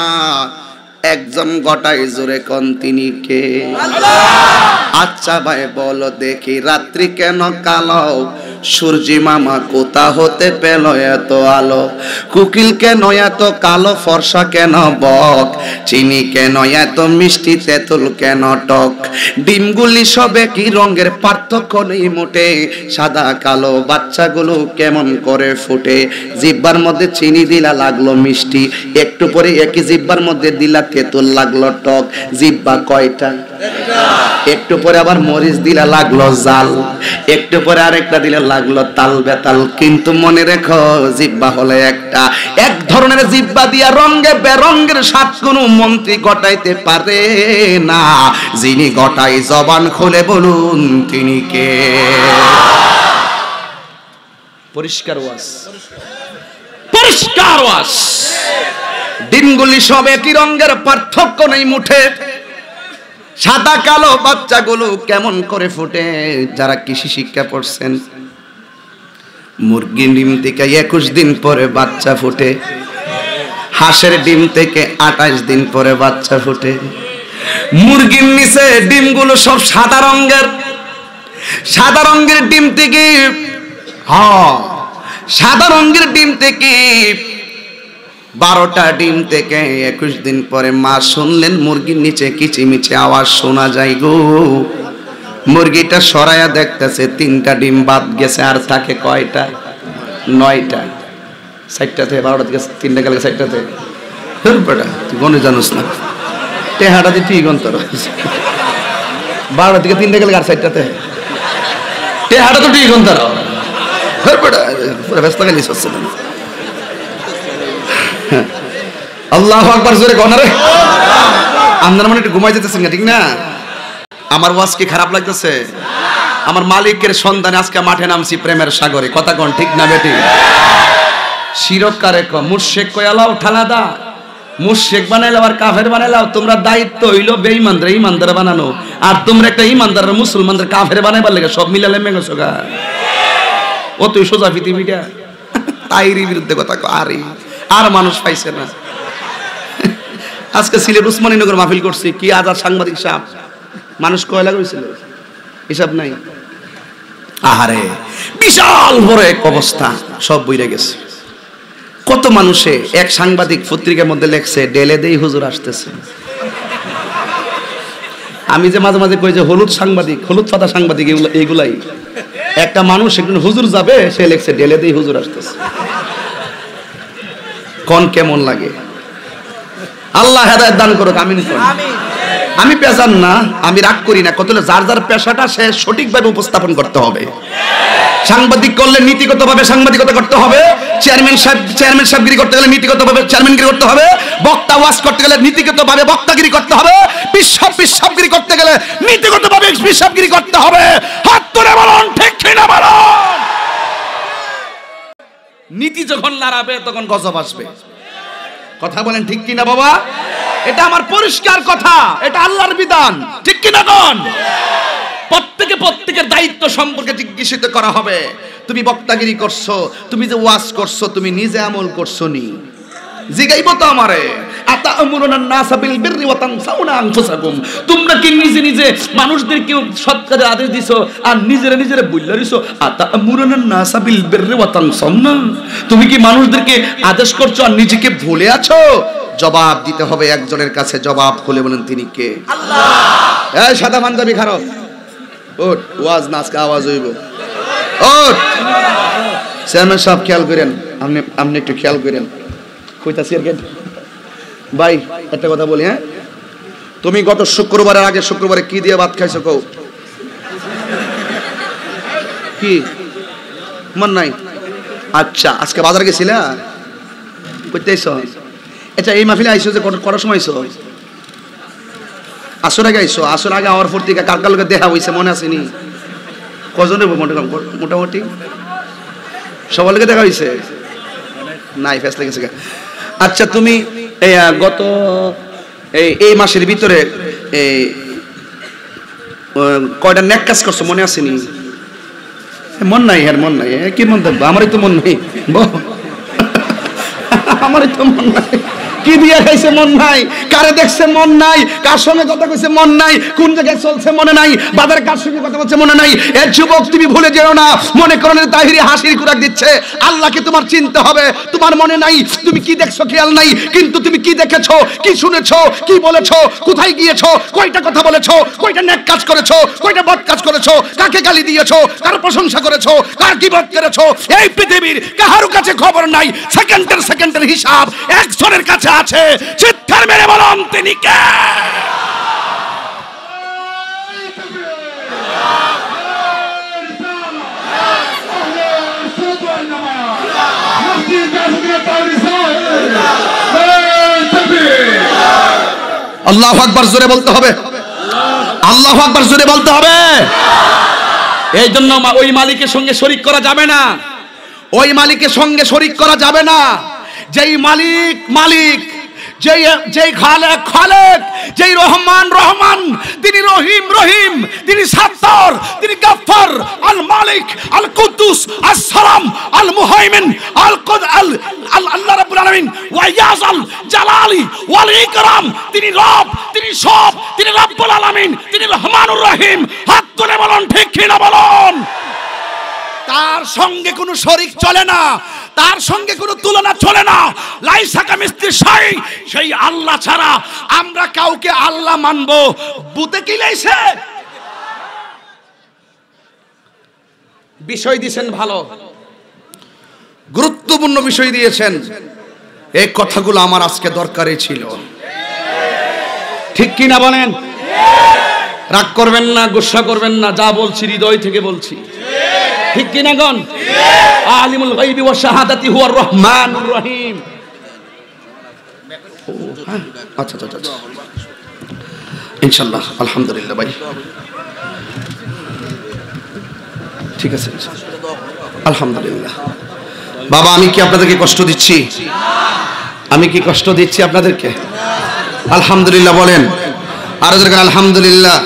একজন ঘটাই। জোরে কোন তিনি কে? আচ্ছা ভাই বলো দেখি, রাত্রি কেন কালো? সূর্যি মামা কোথা হতে পেল এত আলো? কুকিল কেন এত কালো ফর্সা কেন বক? চিনি কেন এত মিষ্টি, তেঁতুল কেন টক? ডিমগুলি সবে কি রঙের, পার্থক্য নেই মোটে। সাদা কালো বাচ্চাগুলো কেমন করে ফুটে? জিব্বার মধ্যে চিনি দিলা লাগলো মিষ্টি, একটু পরে একই জিব্বার মধ্যে দিলা তেঁতুল লাগলো টক। জিব্বা কয়টা? একটু পরে আবার মরিচ দিলা লাগলো জাল, একটু পরে আরেকটা দিলে লাগলো তাল বেতাল। কিন্তু মনে রেখো জিব্বা হলো একটা। এক ধরনের জিব্বা দিয়া রঙে বেরঙের স্বাদ কোনো মন্ত্রী ঘটাইতে পারে না। যিনি ঘটাই জবান খুলে বলুন তিনি কে? পরিষ্কার ওয়াজ, পরিষ্কার ওয়াজ। ডিমগুলি সব একই রঙের, পার্থক্য নেই মুঠে। সাদা কালো বাচ্চাগুলো কেমন করে ফুটে? যারা কৃষি শিক্ষা পড়ছেন, মুরগির ডিম থেকে 21 দিন পরে বাচ্চা ফুটে, হাঁসের ডিম থেকে 28 দিন পরে বাচ্চা ফুটে। মুরগির নিচে ডিমগুলো সব সাদা রঙের। সাদা রঙের ডিম থেকে, সাদা রঙের ডিম থেকে 12টা ডিম থেকে 21 দিন পরে মা শুনলেন মুরগির নিচে কিচিমিচি আওয়াজ শোনা যায় গো। মুরগিটা সরায়া দেখতেছে 3টা ডিম বাদ গেছে, আর থাকে কয়টা? 9টা। 4টা থেকে 12টা থেকে 3টা গেলে 4টা থেকে। বেটা তুই গনে জানোস না, টেহাটা দিয়ে ঠিক অন্তর 12টা থেকে 3টা গেলে আর 4টাতে টেহাটা তো ঠিক অন্তর। বেটা পুরো ব্যস্ত গেলিস হচ্ছে না। আল্লাহু আকবার, জোরে কোন রে? আপনারা মনে একটু ঘুমাই যেতেছেন ঠিক না? আমার ওয়াজ কি খারাপ লাগতেছে? আমার মালিকের সন্ধানে আজকে মাঠে নামছি প্রেমের সাগরে। কথা কোন ঠিক না বেটি? শিরক কারে ক? মুশরিক কয়ালাও ঠানাদা, মুশরিক বানাইলাও আর কাফের বানাইলাও। তোমরা দায়িত্ব হইলো বেঈমানদের ঈমানদার বানানো, আর তোমরা একটা ঈমানদার মুসলমানদের কাফের বানাইবার লাগে সব মিলালে মেগেছো গা। ও তুই সোজা পৃথিবীটা তাইরি বিরুদ্ধে কথা কয়। আরে আর মানুষ পাইছে না। আজকে সিলেট উসমানীনগর মাহফিল করছি, কি আজাদ সাংবাদিক সাহেব, মানুষ কয়লা করেছিল হিসাব নাই। আহারে বিশাল বড় এক অবস্থা, সব বইরে গেছে। কত মানুষে এক সাংবাদিক পত্রিকার মধ্যে লেখছে ডেলে দেই হুজুর আসতেছে। আমি যে মাঝে মাঝে কই যে হলুদ সাংবাদিক, হলুদ পাতা সাংবাদিক এইগুলাই। একটা মানুষ একজন হুজুর যাবে, সে লেখছে ডেলে দেই হুজুর আসতেছে। কোন কেমন লাগে? আল্লাহ হেদায়েত দান করুক, আমিন। আমি পেশান না, আমি রাগ করি না। কত যার যার পেশাটা সে সঠিকভাবে উপস্থাপন করতে হবে। সাংবাদিক করলে নীতিগতভাবে সাংবাদিকতা করতে হবে। চেয়ারম্যান সাহেবগিরি করতে গেলে নীতিগতভাবে চেয়ারম্যানগিরি করতে হবে। বক্তা ওয়াজ করতে গেলে নীতিগতভাবে বক্তাগিরি করতে হবে। পিসাবগিরি করতে গেলে নীতিগতভাবে পিসাবগিরি করতে হবে। হাত তুলে গিতি যখন নাড়াবে তখন গজব আসবে। কথা বলেন ঠিক কিনা বাবা? এটা আমার পরিষ্কার কথা, এটা আল্লাহর বিধান, ঠিক কিনা কোন? প্রত্যেকের দায়িত্ব সম্পর্কে জিজ্ঞাসিত করা হবে। তুমি বক্তাগিরি করছো, তুমি যে ওয়াজ করছো, তুমি নিজে আমল করছো নি? জিগাইব তো আমারে, আতা'মুরুনান নাসা বিল বিররি ওয়া তানসাউনা আনফুসাকুম। তোমরা কি নিজে নিজে মানুষদেরকে সৎ কাজের আদেশ দিছো আর নিজেরা বইলা দিছো? আতা'মুরুনান নাসা বিল বিররি ওয়া তানসাউনা। তুমি কি মানুষদেরকে আদেশ করছো আর নিজেকে ভুলে আছো? জবাব দিতে হবে একজনের কাছে। জবাব খুলে বলেন তিনি কে? আল্লাহ। এই সাদা পাঞ্জাবি খারো, ওঠ, ওয়াজ না আজকে আওয়াজ হইব। ওঠ, চেয়ারম্যান সাহেব খেয়াল করেন, আপনি একটু খেয়াল করেন। কইতাছি আর ভাই একটা কথা বলি, হ্যাঁ, তুমি গত শুক্রবারের আগে শুক্রবারে কি দিয়ে ভাত খাইছো কও? কি মন নাই? আচ্ছা, আজকে বাজার গেছিলা? কইতেছ? আচ্ছা, এই মাহফিলে আইছো যে করার সময় আইছো? আসর আগে আইছো? আসর আগে আমার পত্রিকা কার কার লোকের দেখা হইছে মনে আসেনি? কজনের মোটামুটি সবার লোকে দেখা হইছে? নাই, ফেস লেগেছে। আচ্ছা, তুমি গত এই মাসের ভিতরে কয়টা নেক কাজ করছো মনে আসেনি? মন নাই, হ্যাঁ মন নাই। কি মন থাকবো? আমারই তো মন নেই, আমারই তো মন নাই। কি দিয়া খাইছে মন নাই, কারে দেখছে মন নাই, কার সঙ্গে কথা কইছে মন নাই, কোন জায়গায় চলছে মনে নাই, বাজারে কার সঙ্গে কথা বলছে মনে নাই। এর যুবক তুমি ভুলে যেও না, মনে করো না তাহিরি হাসির খুরাক দিচ্ছে। আল্লাহকে তোমার চিনতে হবে। তোমার মনে নাই, তুমি কি দেখছো খেয়াল নাই, কিন্তু তুমি কি দেখেছো, কি শুনেছো, কি বলেছো, কোথায় গিয়েছো, কয়টা কথা বলেছো, কয়টা নেক কাজ করেছো, কয়টা বদ কাজ করেছো, কাকে গালি দিয়েছো, কার প্রশংসা করেছো, কার গীবত করেছো। এই পৃথিবীর কারো কাছে খবর নাই। সেকেন্ডের হিসাব একজনের কাছে আছে। চিৎকার মেরে বলুন তিনি কে? আল্লাহু আকবার জোরে বলতে হবে, আল্লাহু আকবার জোরে বলতে হবে। এই জন্য ওই মালিকের সঙ্গে শরীক করা যাবে না, ওই মালিকের সঙ্গে শরীক করা যাবে না। যেই মালিক, যেই খালেক, যেই রহমান, তিনি রহিম, তিনি সাত্তার, তিনি গাফফার, আল মালিক, আল কুদ্দুস, আস সালাম, আল মুহাইমিন, আল্লাহ রাব্বুল আলামিন ওয়া ইয়াজাল জালালি ওয়াল ইকরাম। তিনি রব, তিনি সব, তিনি রাব্বুল আলামিন, তিনি রহমানুর রহিম। হাত তুলে বলুন ঠিক কিনা বলুন। তার সঙ্গে কোনো শরীক চলে না, তার সঙ্গে কোনো তুলনা চলে না। লাইসা কামিসলিহি শাই, সেই আল্লাহ ছাড়া আমরা কাউকে আল্লাহ মানবো? বুতে কি লাইছে? বিষয় দিয়েছেন, ভালো গুরুত্বপূর্ণ বিষয় দিয়েছেন। এই কথাগুলো আমার আজকে দরকারই ছিল, ঠিক কি না বলেন? রাগ করবেন না, গুসা করবেন না, যা বলছি হৃদয় থেকে বলছি, ঠিক কি না গন? আলিমুল গায়বি ওয়া শাহাদাতি হুয়ার রহমানুর রহিম। আচ্ছা, ইনশাআল্লাহ, আলহামদুলিল্লাহ ভাই, ঠিক আছে, আলহামদুলিল্লাহ। বাবা, আমি কি আপনাদেরকে কষ্ট দিচ্ছি? আমি কি কষ্ট দিচ্ছি আপনাদেরকে? আলহামদুলিল্লাহ বলেন, আর যারা আলহামদুলিল্লাহ।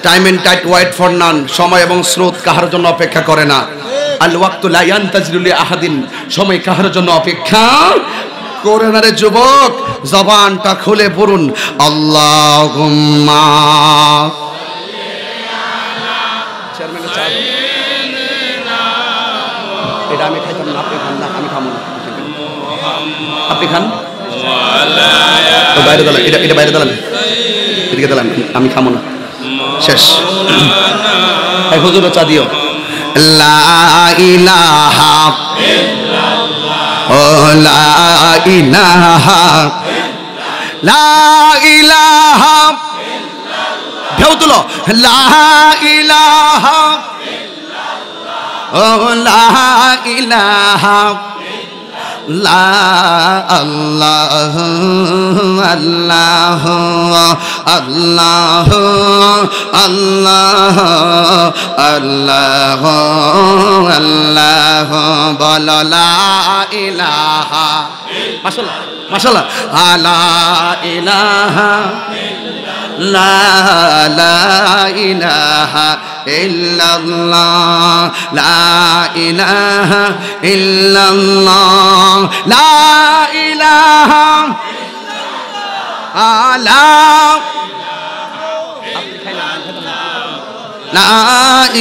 Time and tight wait for none, সময় এবং স্রোত কাহার জন্য অপেক্ষা করে না। আল ওয়াক্তু লা ইয়ানতাজিরু লি আহাদিন, সময় কাহার জন্য অপেক্ষা করে না রে যুবক। জবানটা খুলে পড়ুন, আল্লাহুম্মা এটা আমি খাইতাম না, আপনি খান না, আমি খাবো না, আপনি খান। বাইরে দাঁড়ান, এটা বাইরে দাঁড়ান, এদিকে দাঁড়ান, আমি খাবো না। শেষ। এক হুজুর চা দিও। লা ইলাহা ইল্লাল্লাহ, ও লা ইলাহা, লা ইলাহা ইল্লাল্লাহ, ঢেউ তুলো, লা ইলাহা ইল্লাল্লাহ, ও লা ইলাহা লা আল্লাহ আল্লাহ আল্লাহ আল্লাহ আল্লাহ আল্লাহ বল লা ইলাহা মাশাআল্লাহ মাশাআল্লাহ লা ইলাহা লা লা ইলাহা ইল্লাল্লাহ লা ইলাহা ইল্লাল্লাহ লা ইলাহা লা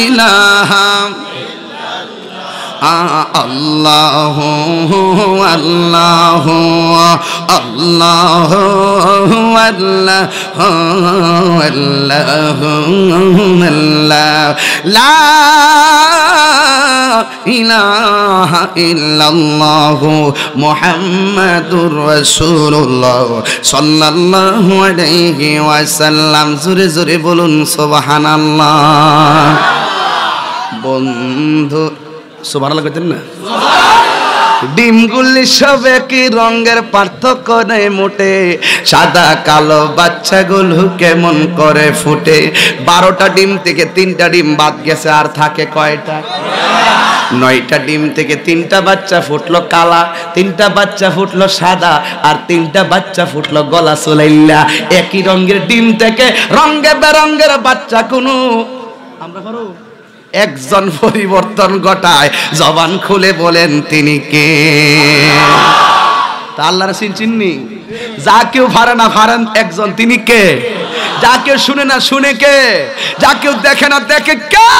ইলাহা আল্লাহ আল্লাহ আল্লাহ আল্লাহ আল্লাহ আল্লাহ লা ইলাহা ইল্লাল্লাহ মুহাম্মাদুর রাসূলুল্লাহ সাল্লাল্লাহু আলাইহি ওয়াসাল্লাম। জোরে জোরে বলুন সুবহানাল্লাহ। বন্ধু সুবহানাল্লাহ কইতেন না? ডিমগুলি সবে কি রঙের পার্থক্য নেই মোটে, সাদা কালো বাচ্চাগুলো কেমন করে ফুটে। 12টা ডিম থেকে 3টা ডিম বাদ গেছে, আর থাকে কয়টা? 9টা ডিম থেকে 3টা বাচ্চা ফুটলো কালা, 3টা বাচ্চা ফুটলো সাদা, আর 3টা বাচ্চা ফুটলো গলা চুলাইল্লা। একই রঙের ডিম থেকে রঙে বেরঙের বাচ্চা কোনো আমরা পারো একজন পরিবর্তন ঘটায়। জবান খুলে বলেন তিনি কে? তা আল্লাহর চিননি? যা কেউ পারে না পারেন একজন, তিনি কে? যা কেউ শুনে না শুনে কে? যা কেউ দেখে না দেখে কে?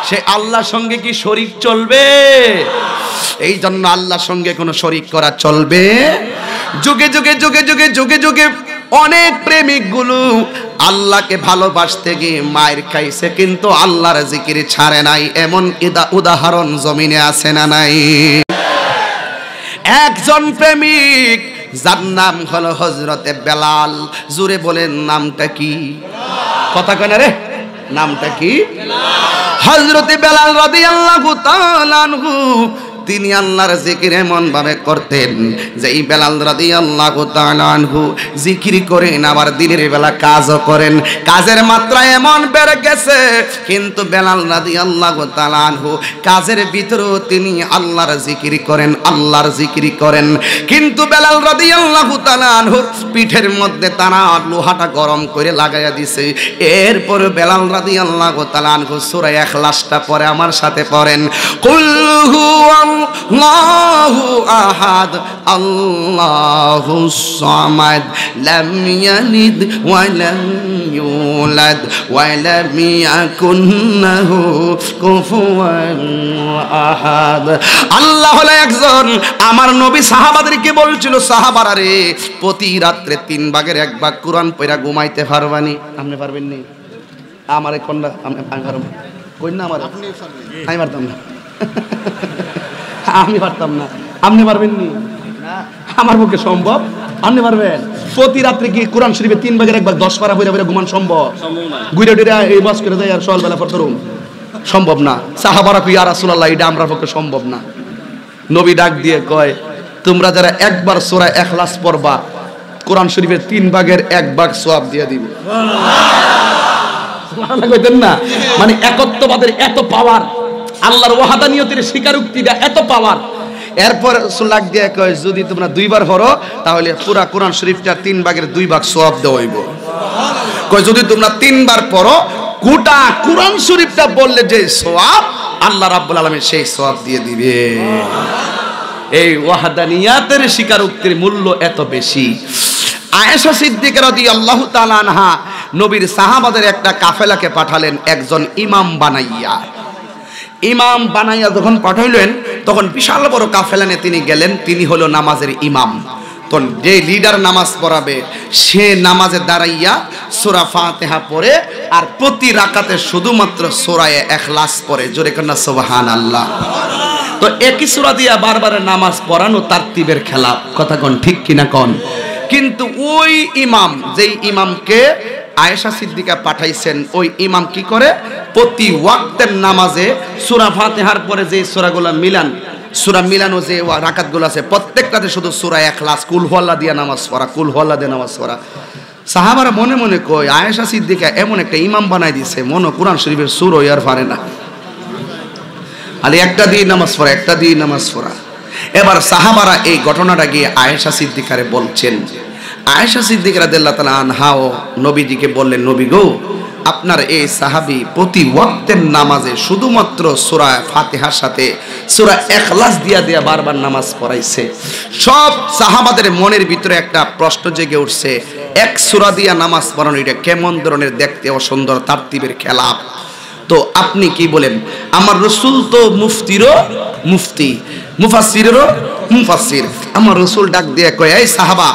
সে আল্লাহর সঙ্গে কি শরীক চলবে? এই জন্য আল্লাহর সঙ্গে কোনো শরীক করা চলবে? যুগে যুগে যুগে যুগে যুগে যুগে অনেক প্রেমিক গুলো আল্লাহকে ভালোবাসতে গিয়ে মায়ের খাইছে, কিন্তু আল্লাহর জিকির ছাড়ে নাই। এমন উদাহরণ জমিনে আছে না নাই? একজন প্রেমিক যার নাম হলো হযরতে বেলাল। জোরে বলেন নামটা কি? কথা কয় না রে, নামটা কি? হযরতে বেলাল রাদিয়াল্লাহু তাআলা আনহু তিনি আল্লাহর জিকির এমন ভাবে করতেন যে এই বেলাল রাদিয়াল্লাহু তাআলা আনহু জিকির করেন আবার দিনের বেলা কাজও করেন। কাজের মাত্রা এমন বেড়ে গেছে, কিন্তু বেলাল রাদিয়াল্লাহু তাআলা আনহু কাজের ভিতরেও তিনি আল্লাহর জিকির করেন, আল্লাহর জিকির করেন। কিন্তু বেলাল রাদিয়াল্লাহু তাআলা আনহুর পিঠের মধ্যে তারা লোহাটা গরম করে লাগাইয়া দিছে। এরপর বেলাল রাদিয়াল্লাহু তাআলা আনহু সূরা ইখলাসটা পড়ে, আমার সাথে পড়েন, কুল আল্লাহু আহাদ আল্লাহুস সামাদ লাম ইয়ালিদ ওয়া লাম ইউলাদ ওয়া লাম ইয়াকুন লাহু কুফুয়ান আহাদ। আল্লাহ হলো একজন। আমার নবী সাহাবাদেরকে বলছিল, সাহাবারা রে, প্রতি রাত্রে 3 ভাগের 1 ভাগ কুরআন পড়া ঘুমাইতে পারবানি? আপনি পারবেন নি? আমারে কোনটা আমি পারব কই না? আমার আমি পারতাম না, আমি পারতাম না। আপনি পারবেন নি? আমার পক্ষে সম্ভব। আপনি পারবেন? প্রতি রাত্রে কি কোরআন শরীফে 3 ভাগের 1 ভাগ 10 পারা পড়া পড়া ঘুমান সম্ভব? গুইরা ডুইরা এই বাস করে দেয় আর সকালবেলা পড়তরুম সম্ভব না। সাহাবারা কই, ইয়া রাসূলুল্লাহ, এটা আমরা পক্ষে সম্ভব না। নবী ডাক দিয়ে কয়, তোমরা যারা একবার সূরা ইখলাস পড়বা, কোরআন শরীফের 3 ভাগের 1 ভাগ সওয়াব দিয়ে দিব। সুবহানাল্লাহ কইতেন না? মানে একত্ববাদের এত পাওয়ার, আল্লাহর ওয়াহাদানিয়তের স্বীকারোক্তিটা এত পাওয়ার। এরপর রাসূল ডাক দিয়ে কয়, যদি তোমরা 2 বার পড়ো তাহলে পুরা কোরআন শরীফটা 3 ভাগের 2 ভাগ সওয়াব দেওয়া হইব। কয় যদি তোমরা 3 বার পড়ো, গোটা কোরআন শরীফটা বললে যে সওয়াব, আল্লাহ রাব্বুল আলামিন সেই সওয়াব দিয়ে দিবে। এই ওয়াহাদানিয়াতের স্বীকারোক্তির মূল্য এত বেশি। আয়েশা সিদ্দিকা রাদিয়াল্লাহু তাআলা আনহা নবীর সাহাবাদের একটা কাফেলাকে পাঠালেন একজন ইমাম বানাইয়া। ইমাম বানাইয়া যখন পাঠাইলেন, তখন বিশাল বড় কাফেলা নিয়ে তিনি গেলেন। তিনি হলো নামাজের ইমাম। তো যে লিডার নামাজ পড়াবে, সে নামাজে দাঁড়াইয়া সূরা ফাতিহা পড়ে, আর প্রতি রাকাতে শুধুমাত্র সূরা ইখলাস পড়ে। জোরে কন্না সুবহানাল্লাহ। তো একই সূরা দিয়া বারবার নামাজ পড়ানো তারতিবের খেলা। কথা কোন ঠিক কিনা কোন? কিন্তু ওই ইমাম, যেই ইমামকে আয়েশা সিদ্দিকা পাঠাইছেন, ওই ইমাম কি করে? প্রতি ওয়াক্তের নামাজে সূরা ফাতিহার পরে যে সূরাগুলো মিলান, সূরা মিলানো যে রাকাতগুলো আছে প্রত্যেকটাতে শুধু সূরা ইখলাস কুল হুয়াল্লাহ দিয়ে নামাজ পড়া, কুল হুয়াল্লাহ দিয়ে নামাজ পড়া। সাহাবারা মনে মনে কয় আয়েশা সিদ্দিকা এমন একটা ইমাম বানাই দিছে, মনে কোরআন শরীফের সূরা আর পারে না, আরে একটা দিয়ে নামাজ পড়া, একটা দিয়ে নামাজ পড়া। এবার সাহাবারা এই ঘটনাটা গিয়ে আয়েশা সিদ্দিকারে বলছেন। আয়েশা সিদ্দিকা রাদিয়াল্লাহু তাআলা আনহাও নবীজিকে বললেন, নবী গো, আপনার এই সাহাবী প্রতি ওয়াক্তের নামাজে শুধুমাত্র সূরা ফাতিহার সাথে সূরা ইখলাস দিয়া দিয়া বারবার নামাজ পড়াইছে। সব সাহাবাদের মনের ভিতরে একটা প্রশ্ন জেগে উঠছে, এক সূরা দিয়া নামাজ পড়ানো এটা কেমন ধরনের দেখতে অসুন্দর তারতিবের খেলাপ। তো আপনি কি বলেন? আমার রাসূল তো মুফতিরও মুফতি, মুফাসসিরেরও মুফাসসির। আমার রাসূল ডাক দিয়ে কয়, এই সাহাবা,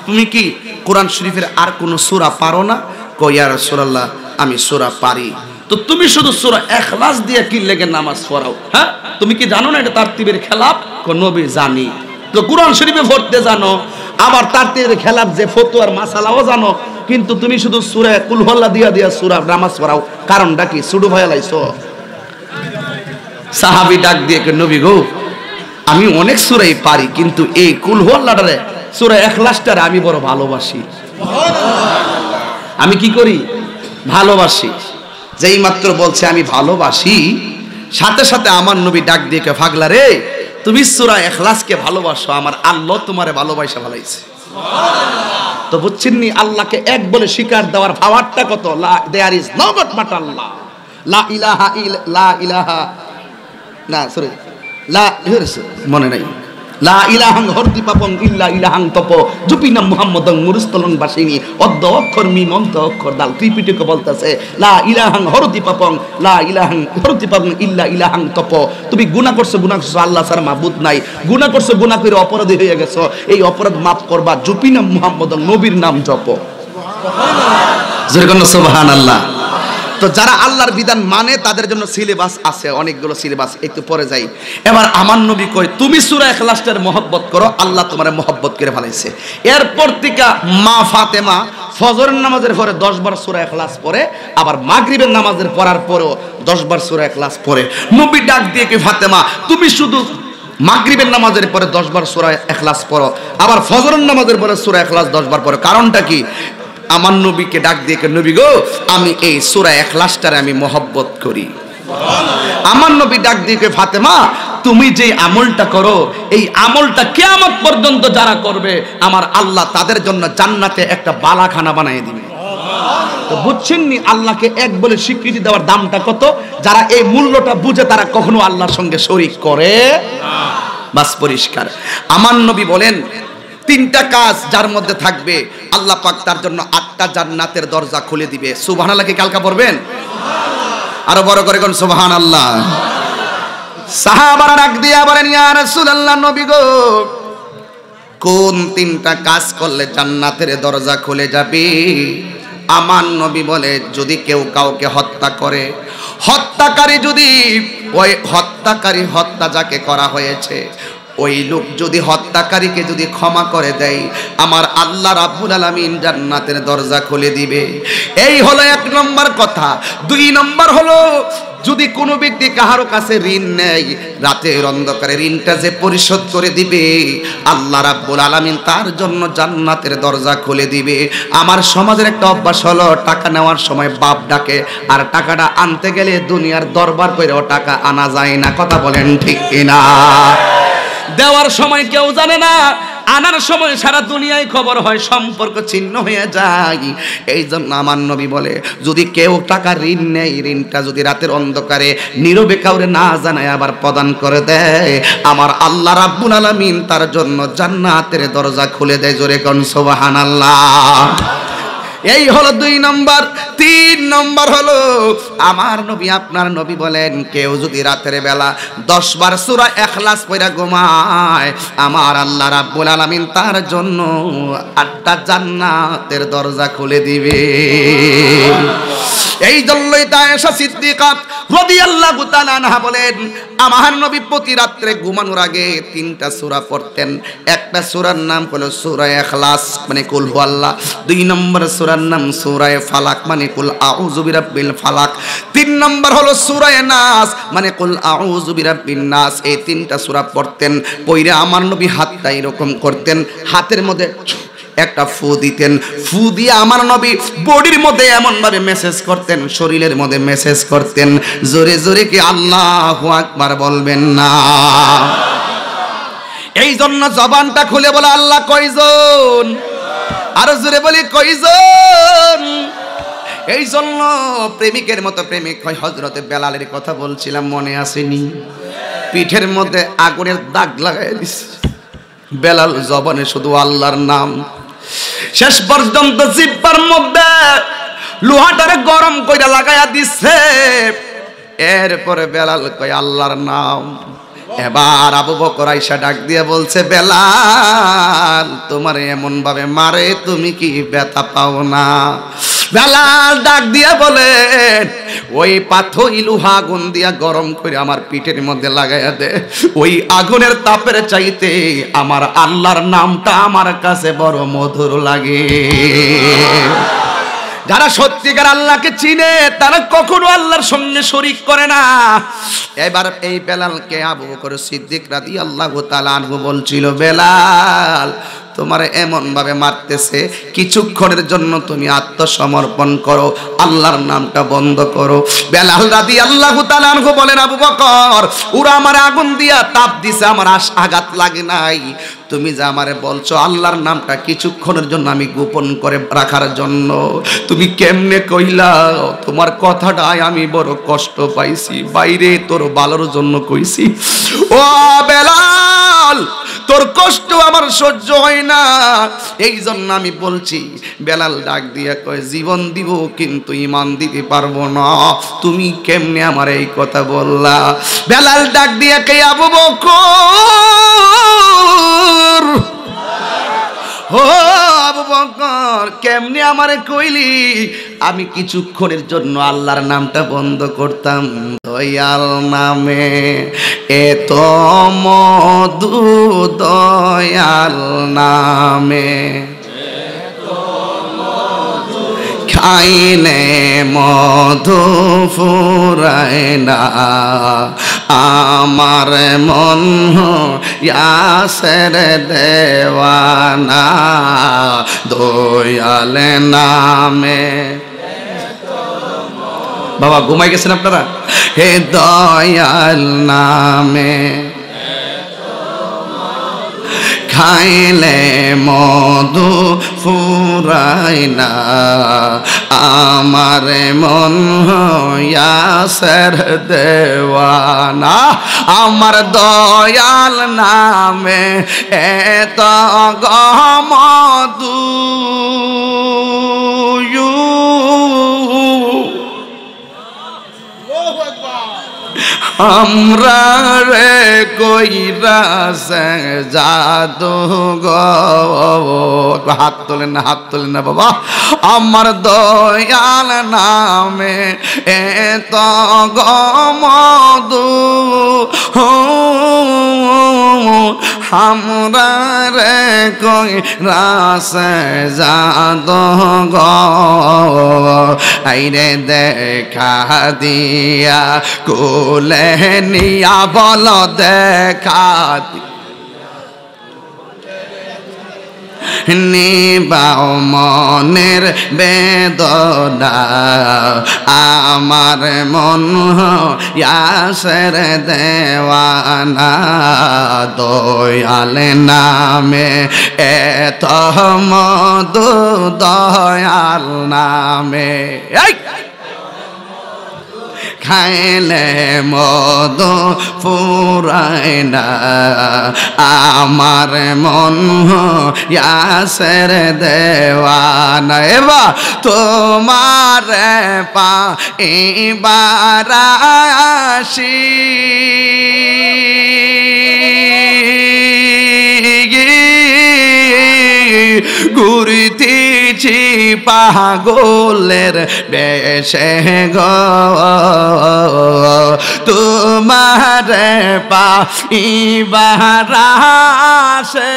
তুমি কি কোরআন শরীফের আর কোন সূরা পারো না? কয়, ইয়া রাসূলুল্লাহ, আমি সূরা পারি। তো তুমি শুধু সূরা ইখলাস দিয়ে কি লেগে নামাজ পড়াও? হ্যাঁ, তুমি কি জানো না এটা তারতিবের খেলাপ? কয়, নবী জানি। তো কোরআন শরীফে পড়তে জানো, আবার তারতিবের খেলাপ যে ফতোয়ার মাসালাও জানো, কিন্তু তুমি শুধু সূরা কুল হুয়াল্লাহ দিয়া দিয়া সূরা নামাজ পড়াও, কারণটা কি? সুডু ভয় লাইছো? সাহাবী ডাক দিয়ে কয়, নবী গো, আমি অনেক সূরাই পারি, কিন্তু এই কুল হুয়াল্লাহটারে সূরা ইখলাসটারে আমি বড় ভালোবাসি। আমি কি করি? ভালোবাসি। যেই মাত্র বলছে আমি ভালোবাসি, সাথে সাথে আমার নবী ডাক দিয়ে কয়, পাগলা রে, তুমি সূরা ইখলাসকে ভালোবাসো, আমার আল্লাহ তোমারে ভালোবাসা ভালাইছে। তো বুঝছেন নি আল্লাহকে এক বলে স্বীকার দেওয়ার পাওয়ারটা কত? There is no god but Allah, লা ইলাহা লা ইলাহা না সরি লা মনে নাই, লা ইলাহাং হরতি পাপং ইল্লা ইলাহাং তপ জুপিনা মুহাম্মাদাং মুরস্তলং বাসিনী অদ্দ অক্ষর মিম অন্ত অক্ষর দাল ত্রিপিটকে বলতেছে, লা ইলাহাং হরতি পাপং লা ইলাহাং হরতি পাপং ইল্লা ইলাহাং তপ। তুমি গুনাহ করছো, আল্লাহ ছাড়া মাবুদ নাই, গুনাহ করছো, গুনাহ করে অপরাধী হয়ে গেছো, এই অপরাধ মাফ করবা, জুপিনা মুহাম্মাদাং নবীর নাম জপ। সুবহানাল্লাহ, যেরকম সুবহানাল্লাহ। তো যারা আল্লাহর বিধান মানে তাদের জন্য সিলেবাস আছে, অনেকগুলো সিলেবাস, একটু পরে যাই। এবার আমার নবী কয়, তুমি সূরা ইখলাসের মহব্বত করো, আল্লাহ তোমারে মহব্বত করে ভালাইছে। এরপর থেকে মা ফাতেমা ফজরের নামাজের পরে 10 বার সূরা ইখলাস পড়ে, আবার মাগরিবের নামাজের পড়ার পরেও 10 বার সূরা ইখলাস পড়ে। নবী ডাক দিয়ে কয়, ফাতেমা, তুমি শুধু মাগরিবের নামাজের পরে 10 বার সূরা ইখলাস পড়ো, আবার ফজরের নামাজের পরে সূরা ইখলাস 10 বার পড়ো, কারণটা কি? আমার নবীকে ডাক দিয়ে, নবী গো, আমি এই সূরা ইখলাসটারে আমি মহব্বত করি। আমার নবী ডাক দিয়ে, ফাতেমা, তুমি যে আমলটা করো, এই আমলটা কিয়ামত পর্যন্ত যারা করবে, আমার আল্লাহ তাদের জন্য জান্নাতে একটা বালাখানা বানিয়ে দিবে। তো বুঝছেন নি আল্লাহকে এক বলে স্বীকৃতি দেওয়ার দামটা কত? যারা এই মূল্যটা বুঝে তারা কখনো আল্লাহর সঙ্গে শরীক করে না। বাস পরিষ্কার। আমার নবী বলেন, 3টা কাজ যার মধ্যে থাকবে, আল্লাহ পাক তার জন্য 8টা জান্নাতের দরজা খুলে দিবে। সুবহানাল্লাহ কি কালকা পড়বেন? আরো বড় করে কোন সুবহানাল্লাহ। সাহাবারা ডাক দিয়া বলেন, ইয়া রাসূলুল্লাহ, নবী গো, কোন 3টা কাজ করলে জান্নাতের দরজা খুলে যাবে? আমার নবী বলে, যদি কেউ কাউকে হত্যা করে, হত্যাকারী যদি ওই হত্যাকারী হত্যা যাকে করা হয়েছে, ওই লোক যদি হত্যাকারীকে যদি ক্ষমা করে দেয়, আমার আল্লাহ রাব্বুল আলামিন জান্নাতের দরজা খুলে দিবে। এই হলো 1 নম্বর কথা। 2 নম্বর হলো, যদি কোনো ব্যক্তি কাহারো কাছে ঋণ নেয়, রাতের অন্ধকারে ঋণটা যে পরিশোধ করে দিবে, আল্লাহ রাব্বুল আলামিন তার জন্য জান্নাতের দরজা খুলে দিবে। আমার সমাজের একটা অভ্যাস হলো, টাকা নেওয়ার সময় বাপ ডাকে, আর টাকাটা আনতে গেলে দুনিয়ার দরবার কইরাও টাকা আনা যায় না। কথা বলেন ঠিক কিনা? দেওয়ার সময় কেউ জানে না, আনার সময় সারা দুনিয়ায় খবর হয়, সম্পর্ক ছিন্ন হয়ে যায়। এই জন্য আমার নবী বলে, যদি কেউ টাকা ঋণ নেয়, ঋণটা যদি রাতের অন্ধকারে নীরবে কাউরে না জানায় আবার প্রদান করে দেয়, আমার আল্লাহ রাব্বুল আলামিন তার জন্য জান্নাতের দরজা খুলে দেয়। জোরে কোন সুবহানাল্লাহ। এই হলো 2 নম্বর। 3 নম্বর হলো, আমার নবী আপনার নবী বলেন, কেউ যদি রাতের বেলা 10 বার সূরা ইখলাস পড়া ঘুমায়, আমার আল্লাহ রাব্বুল আলামিন তার জন্য 8টা জান্নাতের দরজা খুলে দিবে। এই জন্যই তা আয়েশা সিদ্দিকা রাদিয়াল্লাহু তাআলা আনহা বলেন, আমার নবী প্রতি রাত্রে ঘুমানোর আগে 3টা সূরা পড়তেন। একটা সূরার নাম হলো সূরা ইখলাস মানে কুল হুয়াল্লাহ, 2 নম্বর সূরার নাম সূরা ফালাক মানে কুল আউযু বিরাব্বিল ফালাক, 3 নম্বর হলো সূরা নাস মানে কুল আউযু বিরাব্বিন নাস। এই 3টা সূরা পড়তেন। পয়রা আমার নবী হাতটা এরকম করতেন, হাতের মধ্যে একটা ফু দিতেন, ফু দিয়ে আমার নবী বডির মধ্যে এমন ভাবে মেসেজ করতেন, শরীরের মধ্যে মেসেজ করতেন। জোরে জোরে কি আল্লাহু আকবার বলবেন না? এই জন্য জবানটা খুলে বলে আল্লাহ কয়জন, আরো জোরে বলি কয়জন। এই জন্য প্রেমিকের মতো প্রেমিক হয়। হযরতে বেলালের কথা বলছিলাম, মনে আসেনি? পিঠের মধ্যে আগুনের দাগ লাগাই দিছে বেলাল, জবানে শুধু আল্লাহর নাম। শেষ পর্যন্ত জিহ্বার মধ্যে লোহাটারে গরম কইরা লাগায়া দিচ্ছে। এরপরে বেলাল কয় আল্লাহর নাম। এবার আবু বকর আয়েশা ডাক দিয়ে বলছে, বেলাল তোমারে এমন ভাবে মারে তুমি কি ব্যথা পাও না? বেলাল ডাক দিয়া বলে, ওই পাথর লোহা আগুন দিয়া গরম করে আমার পিঠের মধ্যে লাগাইয়া দে, ওই আগুনের তাপের চাইতে আমার আল্লাহর নামটা আমার কাছে বড় মধুর লাগে। যারা সত্যিকার আল্লাহকে চিনে তারা কখনো আল্লাহর সঙ্গে শরীক করে না। এবার এই বেলালকে আবু বকর সিদ্দিক রাদিয়াল্লাহু তাআলা আনহু বলছিল, বেলাল তোমার এমন ভাবে মারতেছে, কিছুক্ষণের জন্য তুমি আত্মসমর্পণ করো, আল্লাহর নামটা বন্ধ করো। বেলাল রাদিয়াল্লাহু তাআলা আনহু বলেন, আবু বকর ওরা আমার আগুন দিয়া তাপ দিছে, আমার আঘাত লাগে নাই। তুমি যা আমারে বলছো আল্লাহর নামটা কিছুক্ষণের জন্য আমি গোপন করে রাখার জন্য, তুমি কেমনে কইলা? তোমার কথাটাই আমি বড় কষ্ট পাইছি, বাইরে তোর ভালোর জন্য কইছি। ও বেলাল তোর কষ্ট আমার সহ্য হয় না, এই জন্য আমি বলছি। বেলাল ডাক দিয়া কয়, জীবন দিব কিন্তু ঈমান দিতে পারবো না। তুমি কেমনে আমার এই কথা বললা? বেলাল ডাক দিয়া কয়, আবু বকর, ও আবু বকর কেমনে আমারে কইলি? আমি কিছুক্ষণের জন্য আল্লাহর নামটা বন্ধ করতাম। দয়াল নামে এত মধু, দয়াল নামে খাইলে মধু ফুরায় না, আমার মন ইয়াসের দেওয়ানা, দয়াল নামে। বাবা ঘুমাই গেছেন আপনারা? হে দয়াল নামে খাইলে মধু ফুরায় না, আমার মন ইয়াসের দেওয়ানা, আমার দয়াল নামে এত গমধু। আমরা রে কইরা সে জাদু গো, হাত তোলেন না, হাত তোলেন না বাবা। আমার দয়াল নামে এত গমধু, আমরা রে কইরা সে জাদু গো, আইরে দেখা দিয়া কোলে নিয়া বল দেখা নিবাও মনের বেদনা, আমার মন ইয়াসের দেওয়ানা, দয়াল নামে এত মধু, দয়াল নামে খাইলে মধু ফুরায় না, আমার মন ইয়াসের দেওয়ানা। এবার তোমার পাইবার আসি, ঘুরিতেছি পাগলের বেশে গো তোমার পাইবার আশে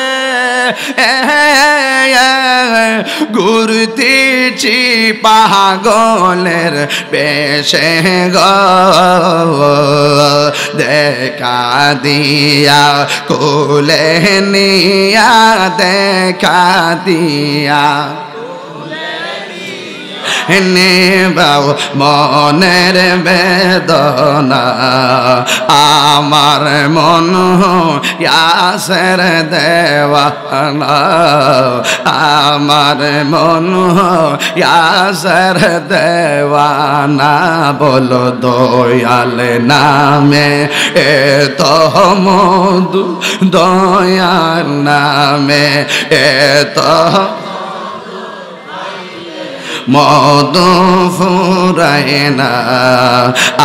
ঘুরতেছি পাগলের বেশে গো দেখা দিয়া কোলে নিয়া দেখা দিয়া নেবাও মনের বেদনা আমার মন ইয়াসের দেওয়ানা আমার মন ইয়াসের দেওয়ানা বলো দয়াল নামে এত মধু দয়াল নামে এত মধু ফুরায় না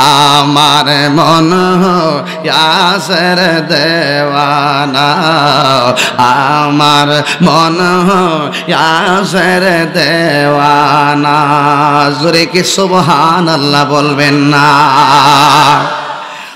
আমার মন ইয়াসের দেওয়ানা আমার মন ইয়াসের দেওয়ানা জোরে কি সুবহানাল্লাহ বলবেন না।